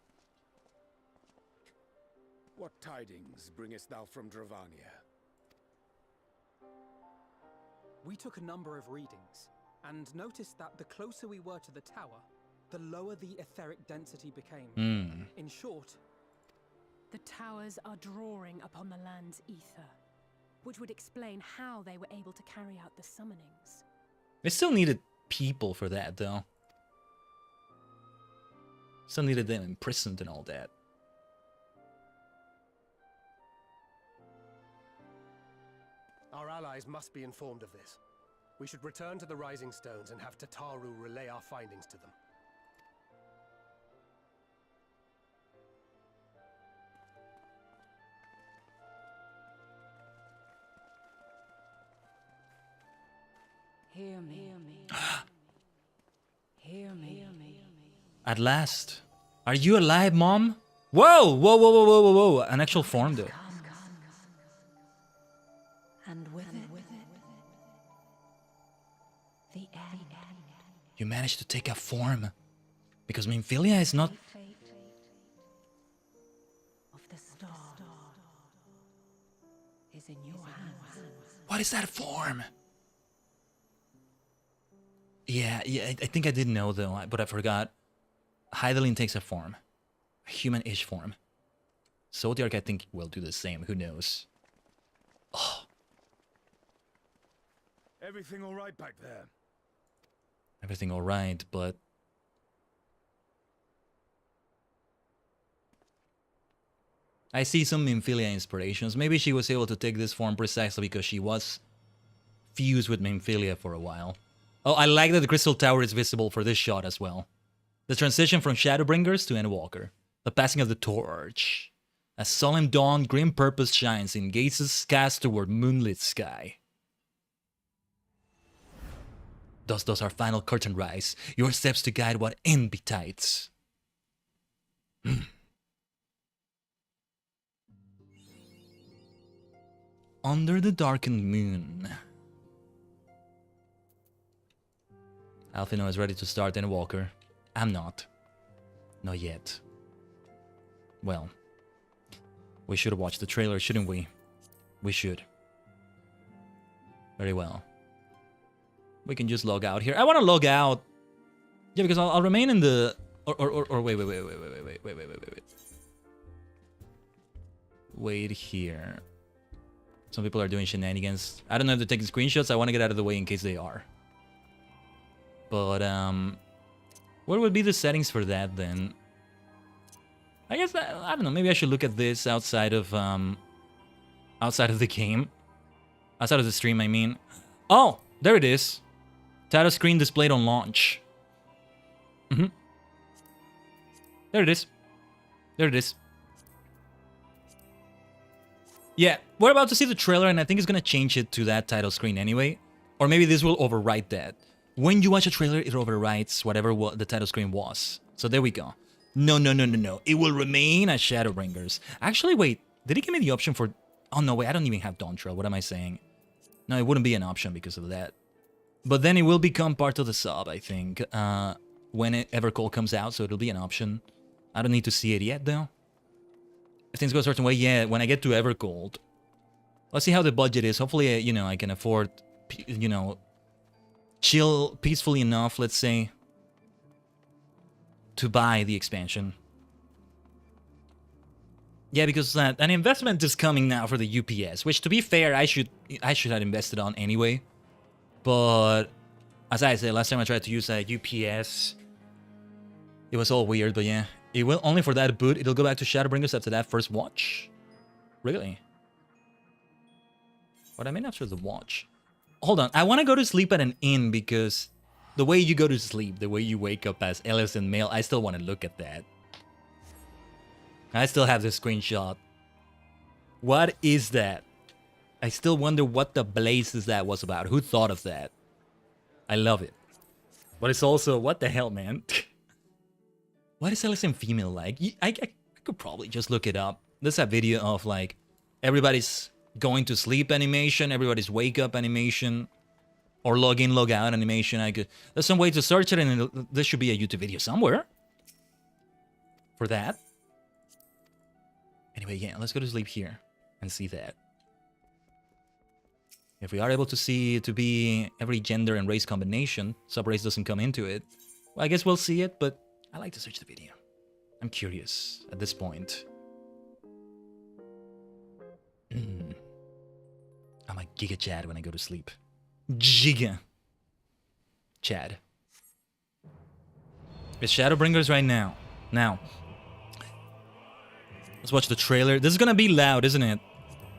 What tidings bringest thou from Dravania? We took a number of readings, and noticed that the closer we were to the tower, the lower the etheric density became. In short, The towers are drawing upon the land's ether, which would explain how they were able to carry out the summonings. They still needed people for that, though. Still needed them imprisoned and all that. Our allies must be informed of this. We should return to the Rising Stones and have Tataru relay our findings to them. Hear me. Hear me. At last. Are you alive, Mom? Whoa! Whoa, whoa, whoa, whoa, whoa, whoa. An actual form, though. And with it, the end. You managed to take a form. Because Minfilia is not... Fate of the star is in your hands. What is that form? Yeah, I think I did know, though, but I forgot. Hydaelyn takes a form. A human-ish form. Zodiac, I think, will do the same. Who knows? Oh. Everything all right back there? Everything alright, but... I see some Minfilia inspirations. Maybe she was able to take this form precisely because she was fused with Minfilia for a while. Oh, I like that the Crystal Tower is visible for this shot as well. The transition from Shadowbringers to Endwalker. The passing of the torch. As solemn dawn, grim purpose shines in gazes cast toward moonlit sky. Thus does our final curtain rise, your steps to guide what end betides. Under the darkened moon. Alphino is ready to start Endwalker. I'm not. Not yet. Well, we should have watched the trailer, shouldn't we? We should. Very well. We can just log out here. I want to log out. Yeah, because I'll remain in the... Or wait. wait here. Some people are doing shenanigans. I don't know if they're taking screenshots. I want to get out of the way in case they are. But, what would be the settings for that then? I guess, I don't know, maybe I should look at this outside of the game. Outside of the stream, I mean. Oh, there it is. Title screen displayed on launch. There it is. There it is. Yeah, we're about to see the trailer, and I think it's gonna change it to that title screen anyway. Or maybe this will overwrite that. When you watch a trailer, it overwrites whatever the title screen was. So there we go. No. It will remain as Shadowbringers. Actually, wait. Did he give me the option for... Oh, no, wait. I don't even have Dawn Trail. What am I saying? No, it wouldn't be an option because of that. But then it will become part of the sub, I think. When Evercold comes out, so it'll be an option. I don't need to see it yet, though. If things go a certain way, yeah, when I get to Evercold. Let's see how the budget is. Hopefully, you know, I can afford, you know, chill peacefully enough, let's say, to buy the expansion. Yeah, because an investment is coming now for the UPS, which, to be fair, I should have invested on anyway. But as I said, last time I tried to use a UPS, it was all weird. But yeah, it will only for that boot. It'll go back to Shadowbringers after that first watch. Really? What I mean after the watch? Hold on, I want to go to sleep at an inn because the way you go to sleep, the way you wake up as Ellis and Male, I still want to look at that. I still have the screenshot. What is that? I still wonder what the blazes that was about. Who thought of that? I love it. But it's also, what the hell, man? What is Ellis and Female like? I could probably just look it up. There's a video of like everybody's going to sleep animation, everybody's wake up animation, or log in, log out animation. There's some way to search it, and there should be a YouTube video somewhere for that. Anyway, yeah, let's go to sleep here and see that. If we are able to see it to be every gender and race combination, sub-race doesn't come into it, well, I guess we'll see it, but I like to search the video. I'm curious at this point. I'm a Giga Chad when I go to sleep. Giga Chad. It's Shadowbringers right now. Now, let's watch the trailer. This is gonna be loud, isn't it?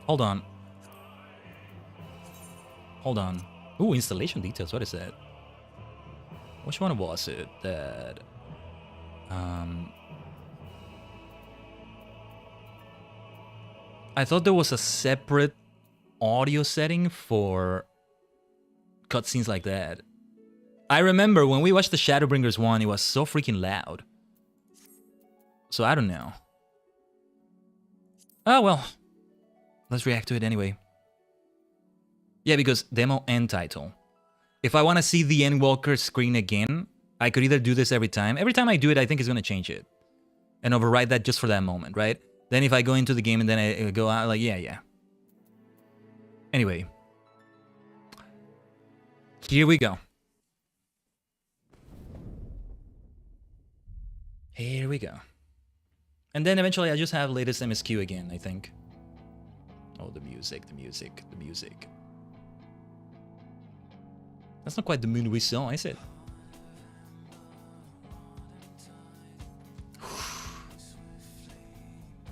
Hold on. Hold on. Ooh, installation details. What is that? Which one was it? That... I thought there was a separate audio setting for cutscenes like that. I remember when we watched the Shadowbringers one, it was so freaking loud. So I don't know. Oh well. Let's react to it anyway. Yeah, because demo and title. If I want to see the Endwalker screen again, I could either do this every time. Every time I do it, I think it's going to change it. And override that just for that moment, right? Then if I go into the game and then I go out, like, yeah. Anyway. Here we go. Here we go. And then eventually I just have latest MSQ again, I think. Oh, the music. That's not quite the moon we saw, is it?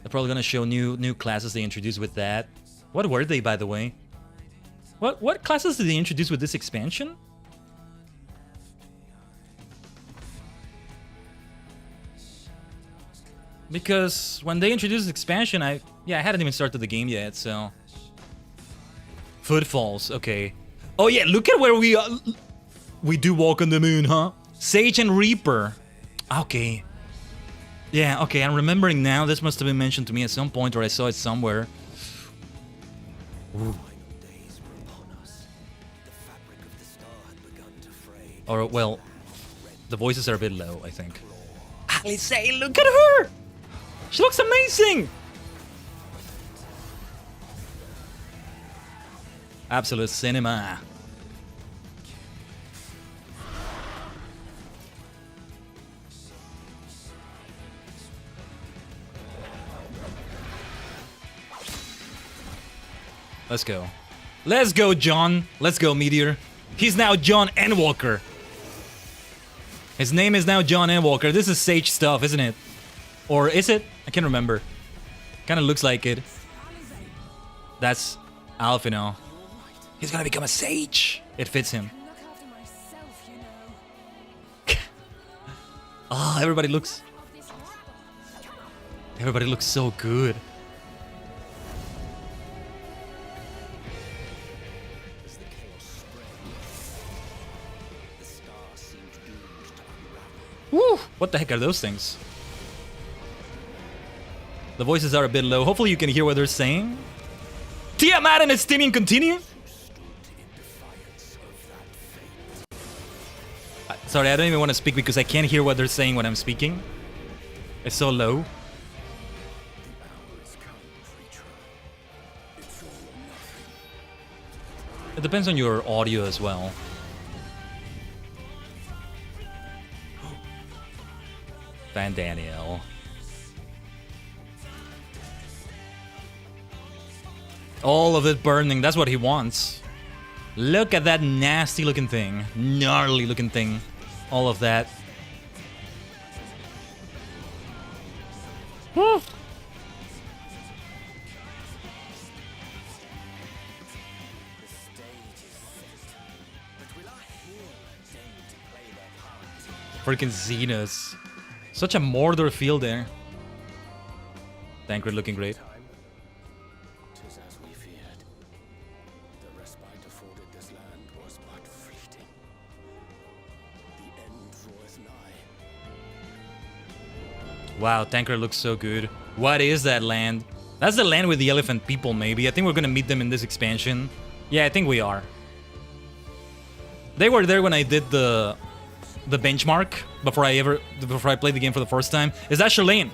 They're probably gonna show new classes they introduced with that. What were they, by the way? What classes did they introduce with this expansion? Because when they introduced this expansion, I hadn't even started the game yet, so... Footfalls, okay. Oh yeah, look at where we are. We do walk on the moon, huh? Sage and Reaper. Okay. Yeah, okay, I'm remembering now. This must have been mentioned to me at some point, or I saw it somewhere. Ooh. Or, well, the voices are a bit low, I think. Alice, look at her! She looks amazing! Absolute cinema. Let's go. Let's go, John. Let's go, Meteor. He's now John Endwalker. His name is now John Endwalker. This is Sage stuff, isn't it? Or is it? I can't remember. Kind of looks like it. That's Alphino. He's gonna become a Sage. It fits him. Ah, oh, everybody looks so good. Woo! What the heck are those things? The voices are a bit low. Hopefully you can hear what they're saying. Tiamat and Estinian continue? Sorry, I don't even want to speak because I can't hear what they're saying when I'm speaking. It's so low. It depends on your audio as well. Van Daniel. All of it burning, that's what he wants. Look at that nasty looking thing. Gnarly looking thing. All of that. Woo! Freaking Xenos. Such a Mordor feel there. Tancred looking great. Tis as we feared. The respite afforded this land was but fleeting. The end draweth nigh. Wow, Tancred looks so good. What is that land? That's the land with the elephant people, maybe. I think we're gonna meet them in this expansion. Yeah, I think we are. They were there when I did the benchmark before I played the game for the first time. Is that Charlene?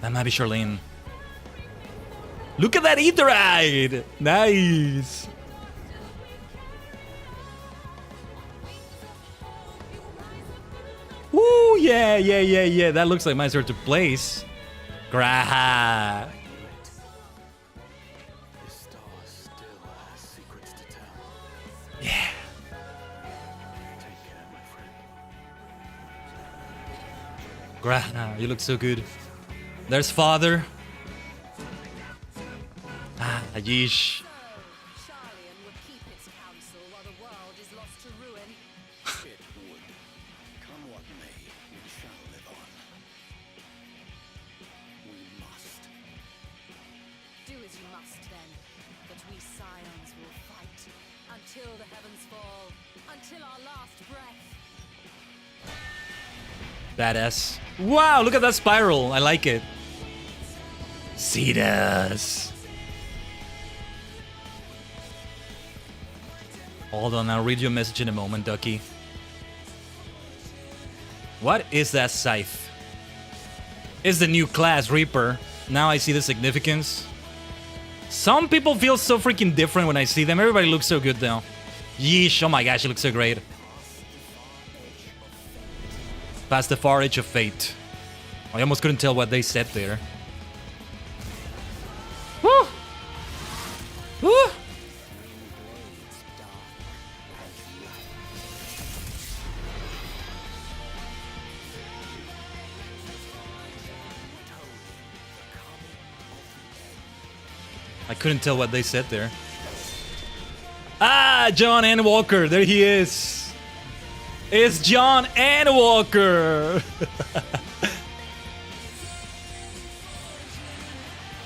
That might be Charlene. Look at that Aetheryte! Nice! Woo! Yeah. That looks like my sort of place. Graha! Yeah. Graha, you look so good. There's father. Ah, yeesh. Badass. Wow, look at that spiral. I like it. Cetus. Hold on, I'll read your message in a moment, Ducky. What is that scythe? It's the new class, Reaper. Now I see the significance. Some people feel so freaking different when I see them. Everybody looks so good though. Yeesh, oh my gosh, it looks so great. Past the far edge of fate. I almost couldn't tell what they said there. Woo! Woo! I couldn't tell what they said there. Ah, John Endwalker, there he is. It's John Endwalker.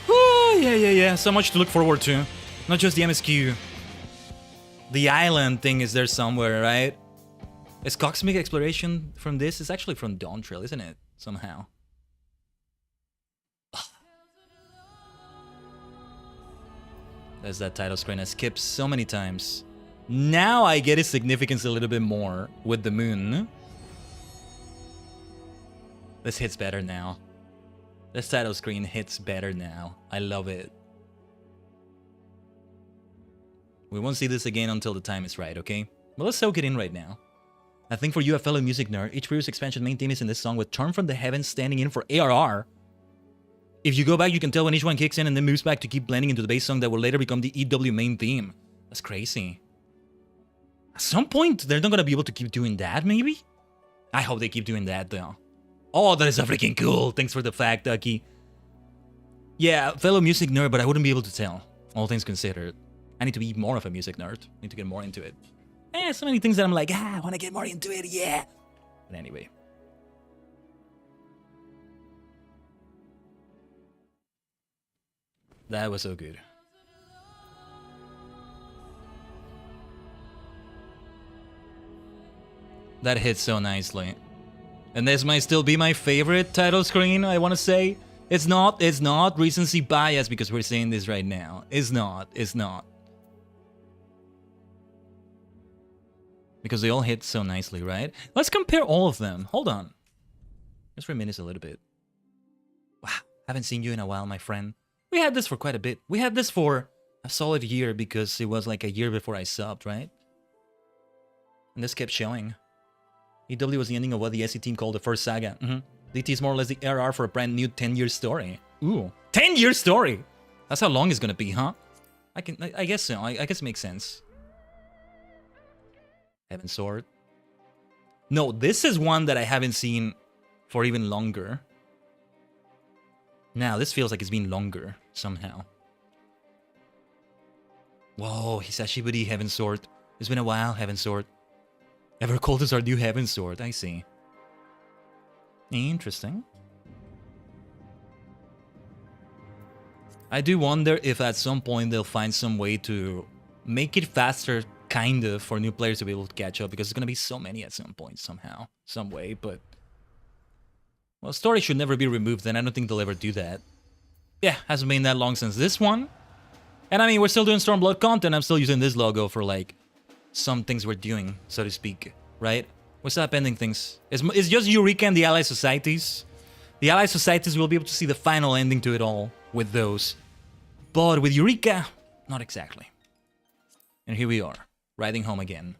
Oh, yeah. So much to look forward to. Not just the MSQ. The island thing is there somewhere, right? Is Cosmic Exploration from this? It's actually from Dawn Trail, isn't it? Somehow. There's that title screen I skipped so many times. Now I get its significance a little bit more with the moon. This hits better now. This title screen hits better now. I love it. We won't see this again until the time is right, okay? But let's soak it in right now. I think for you, a fellow music nerd, each previous expansion main theme is in this song with Charm from the Heavens standing in for ARR. If you go back, you can tell when each one kicks in and then moves back to keep blending into the bass song that will later become the EW main theme. That's crazy. At some point, they're not gonna be able to keep doing that, maybe? I hope they keep doing that, though. Oh, that is freaking cool. Thanks for the fact, Ducky. Yeah, fellow music nerd, but I wouldn't be able to tell, all things considered. I need to be more of a music nerd. I need to get more into it. So many things that I'm like, I want to get more into it, yeah. But anyway. That was so good. That hits so nicely. And this might still be my favorite title screen, I want to say. It's not recency bias because we're saying this right now. It's not. Because they all hit so nicely, right? Let's compare all of them. Hold on. Let's reminisce a little bit. Wow, haven't seen you in a while, my friend. We had this for quite a bit. We had this for a solid year because it was like a year before I subbed, right? And this kept showing. EW was the ending of what the SE team called the first saga. DT is more or less the RR for a brand new 10-year story. Ooh, 10-year story! That's how long it's gonna be, huh? I guess so. I guess it makes sense. Heaven Sword. No, this is one that I haven't seen for even longer. Now, this feels like it's been longer, somehow. Whoa, Hisashiburi Heaven Sword. It's been a while, Heaven Sword. Ever Cold is our new Heaven Sword, I see. Interesting. I do wonder if at some point they'll find some way to make it faster, kind of, for new players to be able to catch up, because there's gonna be so many at some point, somehow, some way, but... Well, story should never be removed, and I don't think they'll ever do that. Yeah, hasn't been that long since this one. And I mean, we're still doing Stormblood content, I'm still using this logo for, like, some things we're doing, so to speak, right? We're still ending things. It's just Eureka and the Allied Societies. The Allied Societies will be able to see the final ending to it all with those. But with Eureka, not exactly. And here we are, riding home again.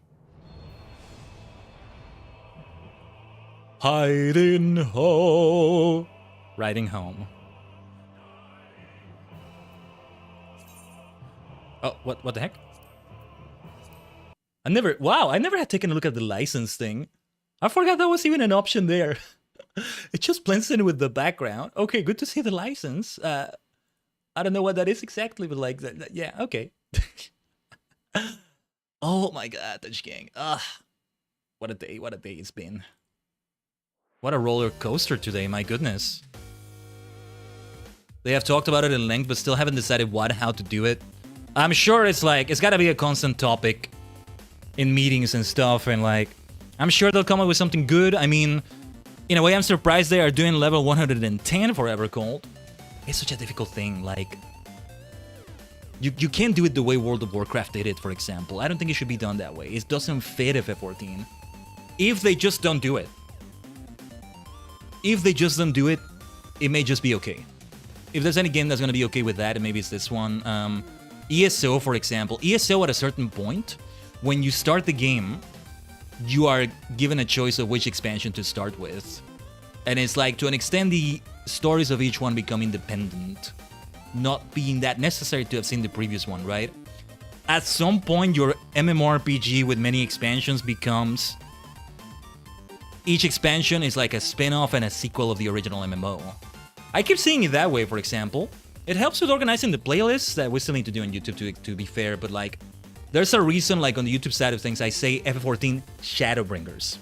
Hiding ho, riding home. Oh, what the heck? I never had taken a look at the license thing. I forgot that was even an option there. It just blends in with the background. Okay, good to see the license. I don't know what that is exactly, but like, yeah, okay. Oh my god, Tajigen. What a day it's been. What a roller coaster today, my goodness. They have talked about it in length, but still haven't decided how to do it. I'm sure it's gotta be a constant topic in meetings and stuff, and like, I'm sure they'll come up with something good. I mean, in a way, I'm surprised they are doing level 110 for Evercold. It's such a difficult thing, like... You can't do it the way World of Warcraft did it, for example. I don't think it should be done that way. It doesn't fit FF14. If they just don't do it. If they just don't do it, it may just be okay. If there's any game that's gonna be okay with that, and maybe it's this one. ESO, for example. ESO, at a certain point, when you start the game, you are given a choice of which expansion to start with. And it's like, to an extent, the stories of each one become independent. Not being that necessary to have seen the previous one, right? At some point, your MMORPG with many expansions becomes... Each expansion is like a spin-off and a sequel of the original MMO. I keep seeing it that way, for example. It helps with organizing the playlists that we still need to do on YouTube, to be fair, but like... There's a reason, like on the YouTube side of things, I say FF14 Shadowbringers.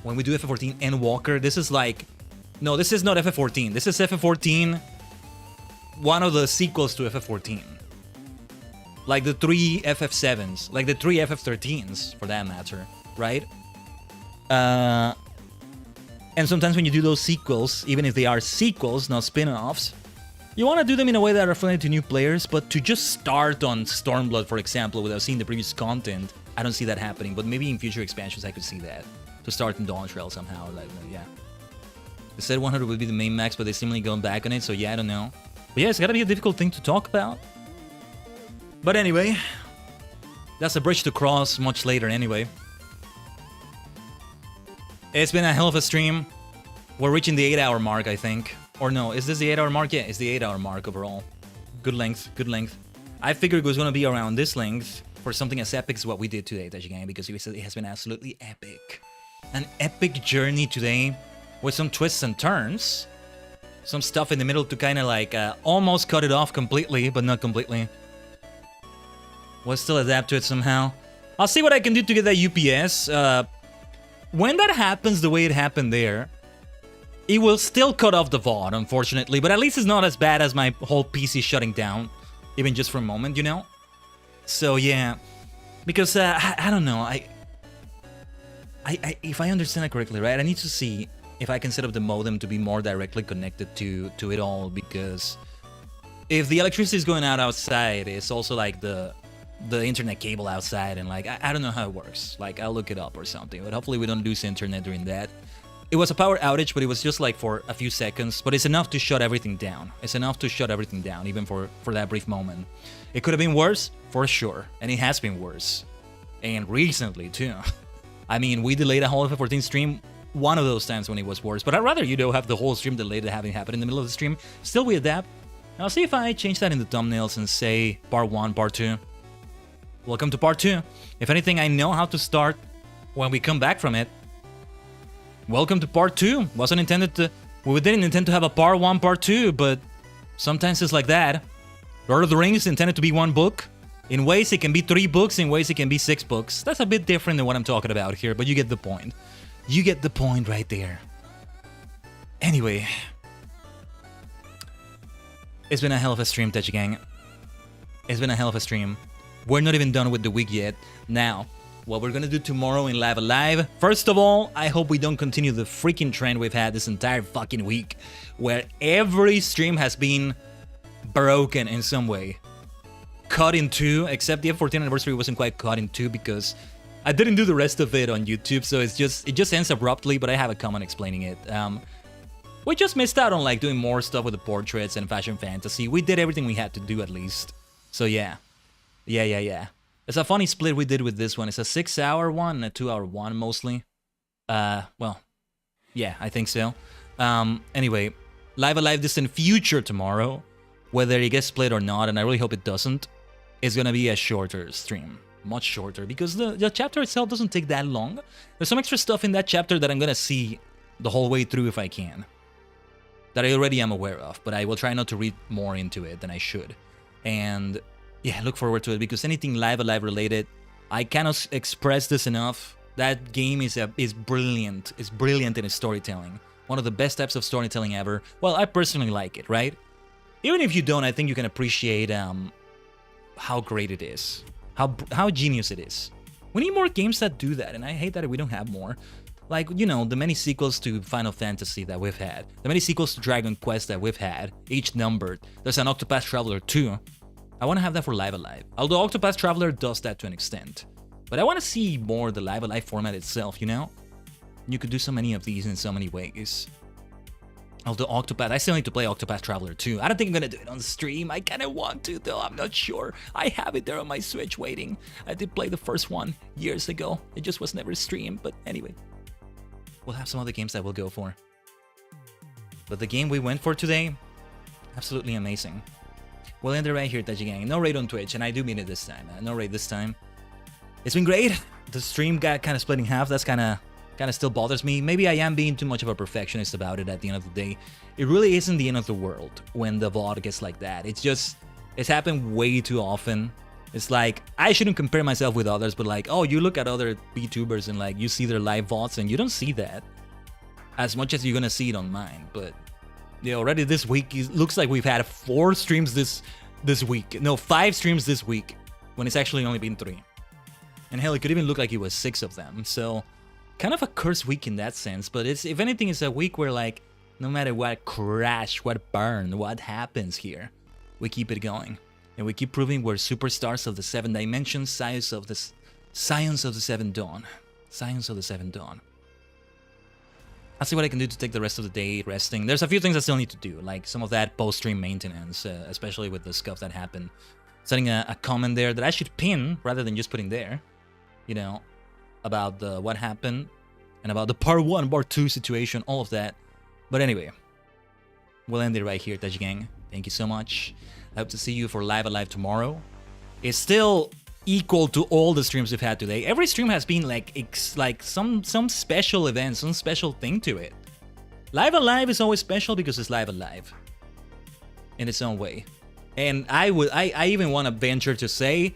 When we do FF14 Endwalker, this is like... No, this is not FF14. This is FF14... One of the sequels to FF14. Like the 3 FF7s. Like the 3 FF13s, for that matter. Right? And sometimes when you do those sequels, even if they are sequels, not spin-offs, you want to do them in a way that are friendly to new players, but to just start on Stormblood, for example, without seeing the previous content, I don't see that happening. But maybe in future expansions I could see that. To start in Dawn Trail somehow, like, yeah. They said 100 would be the main max, but they seemingly going back on it, so yeah, I don't know. But yeah, it's gotta be a difficult thing to talk about. But anyway, that's a bridge to cross much later anyway. It's been a hell of a stream. We're reaching the 8-hour mark, I think. Or no, is this the 8-hour mark? Yeah, it's the 8-hour mark overall. Good length, good length. I figured it was going to be around this length for something as epic as what we did today, Tajigen, because it has been absolutely epic. An epic journey today with some twists and turns. Some stuff in the middle to kind of like almost cut it off completely, but not completely. We'll still adapt to it somehow. I'll see what I can do to get that UPS. When that happens the way it happened there, it will still cut off the VOD, unfortunately, but at least it's not as bad as my whole PC shutting down, even just for a moment, you know? So yeah, because I don't know, if I understand it correctly, right, I need to see if I can set up the modem to be more directly connected to it all, because if the electricity is going out outside, it's also like the internet cable outside, and like I don't know how it works. Like I'll look it up or something, but hopefully we don't lose internet during that. It was a power outage, but it was just like for a few seconds, but it's enough to shut everything down. It's enough to shut everything down, even for that brief moment. It could have been worse, for sure, and it has been worse. And recently, too. I mean, we delayed a whole FF14 stream one of those times when it was worse, but I'd rather, you know, have the whole stream delayed than having happen in the middle of the stream. Still, we adapt. I'll see if I change that in the thumbnails and say part 1, part 2. Welcome to part 2. If anything, I know how to start when we come back from it. Welcome to part 2. Wasn't intended to... We didn't intend to have a part 1, part 2, but sometimes it's like that. Lord of the Rings is intended to be 1 book. In ways it can be 3 books, in ways it can be 6 books. That's a bit different than what I'm talking about here, but you get the point. You get the point right there. Anyway. It's been a hell of a stream, Tajigen. It's been a hell of a stream. We're not even done with the week yet. Now, what we're gonna do tomorrow in Live Alive. First of all, I hope we don't continue the freaking trend we've had this entire fucking week, where every stream has been broken in some way. Cut in 2, except the F14 anniversary wasn't quite cut in 2 because I didn't do the rest of it on YouTube, so it just ends abruptly, but I have a comment explaining it. We just missed out on like doing more stuff with the portraits and fashion fantasy. We did everything we had to do at least. So yeah. Yeah. It's a funny split we did with this one. It's a 6-hour one and a 2-hour one mostly. Well, yeah, I think so. Anyway, Live Alive Distant Future tomorrow, whether it gets split or not, and I really hope it doesn't, is gonna be a shorter stream. Much shorter, because the chapter itself doesn't take that long. There's some extra stuff in that chapter that I'm gonna see the whole way through if I can. That I already am aware of, but I will try not to read more into it than I should. And yeah, look forward to it, because anything Live Alive related, I cannot express this enough. That game is brilliant. It's brilliant in its storytelling. One of the best types of storytelling ever. Well, I personally like it, right? Even if you don't, I think you can appreciate how great it is. How genius it is. We need more games that do that, and I hate that we don't have more. Like, you know, the many sequels to Final Fantasy that we've had. The many sequels to Dragon Quest that we've had, each numbered. There's an Octopath Traveler 2. I want to have that for Live Alive. Although Octopath Traveler does that to an extent. But I want to see more the Live Alive format itself, you know? You could do so many of these in so many ways. Although Octopath, I still need to play Octopath Traveler 2. I don't think I'm gonna do it on stream. I kinda want to, though. I'm not sure. I have it there on my Switch waiting. I did play the first one years ago. It just was never streamed, but anyway. We'll have some other games that we'll go for. But the game we went for today, absolutely amazing. We'll end it right here, Tajigen. No raid on Twitch, and I do mean it this time. No raid this time. It's been great. The stream got kind of split in half. That's kind of still bothers me. Maybe I am being too much of a perfectionist about it at the end of the day. It really isn't the end of the world when the VOD gets like that. It's happened way too often. It's like, I shouldn't compare myself with others, but like, oh, you look at other VTubers and like, you see their live VODs and you don't see that as much as you're gonna see it on mine. But yeah, already this week, it looks like we've had 4 streams this week. No, 5 streams this week, when it's actually only been 3. And hell, it could even look like it was 6 of them. So, kind of a cursed week in that sense. But it's, if anything, it's a week where like, no matter what crash, what burn, what happens here, we keep it going. And we keep proving we're superstars of the 7 dimensions, science of the 7 dawn. Science of the 7 dawn. I'll see what I can do to take the rest of the day resting. There's a few things I still need to do, like some of that post-stream maintenance, especially with the stuff that happened. Setting a comment there that I should pin rather than just putting there, you know, about the what happened and about the part 1, part 2 situation, all of that. But anyway, we'll end it right here, Tajigen. Thank you so much. I hope to see you for Live Alive tomorrow. It's still equal to all the streams we've had today. Every stream has been like some special event, some special thing to it. Live Alive is always special because it's Live Alive in its own way. And I even want to venture to say,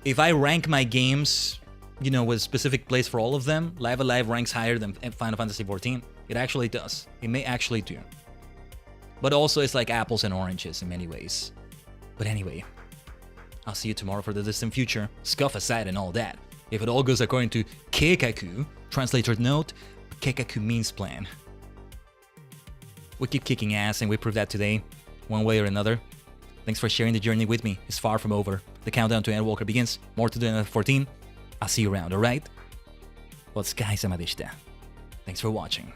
if I rank my games, you know, with a specific place for all of them, Live Alive ranks higher than Final Fantasy XIV. It actually does. It may actually do. But also, it's like apples and oranges in many ways. But anyway, I'll see you tomorrow for the distant future. Scuff aside and all that. If it all goes according to Keikaku, translator note, Keikaku means plan. We keep kicking ass, and we proved that today, one way or another. Thanks for sharing the journey with me. It's far from over. The countdown to Endwalker begins. More to do in FF14. I'll see you around, alright? Well, Sky-sama deshita. Thanks for watching.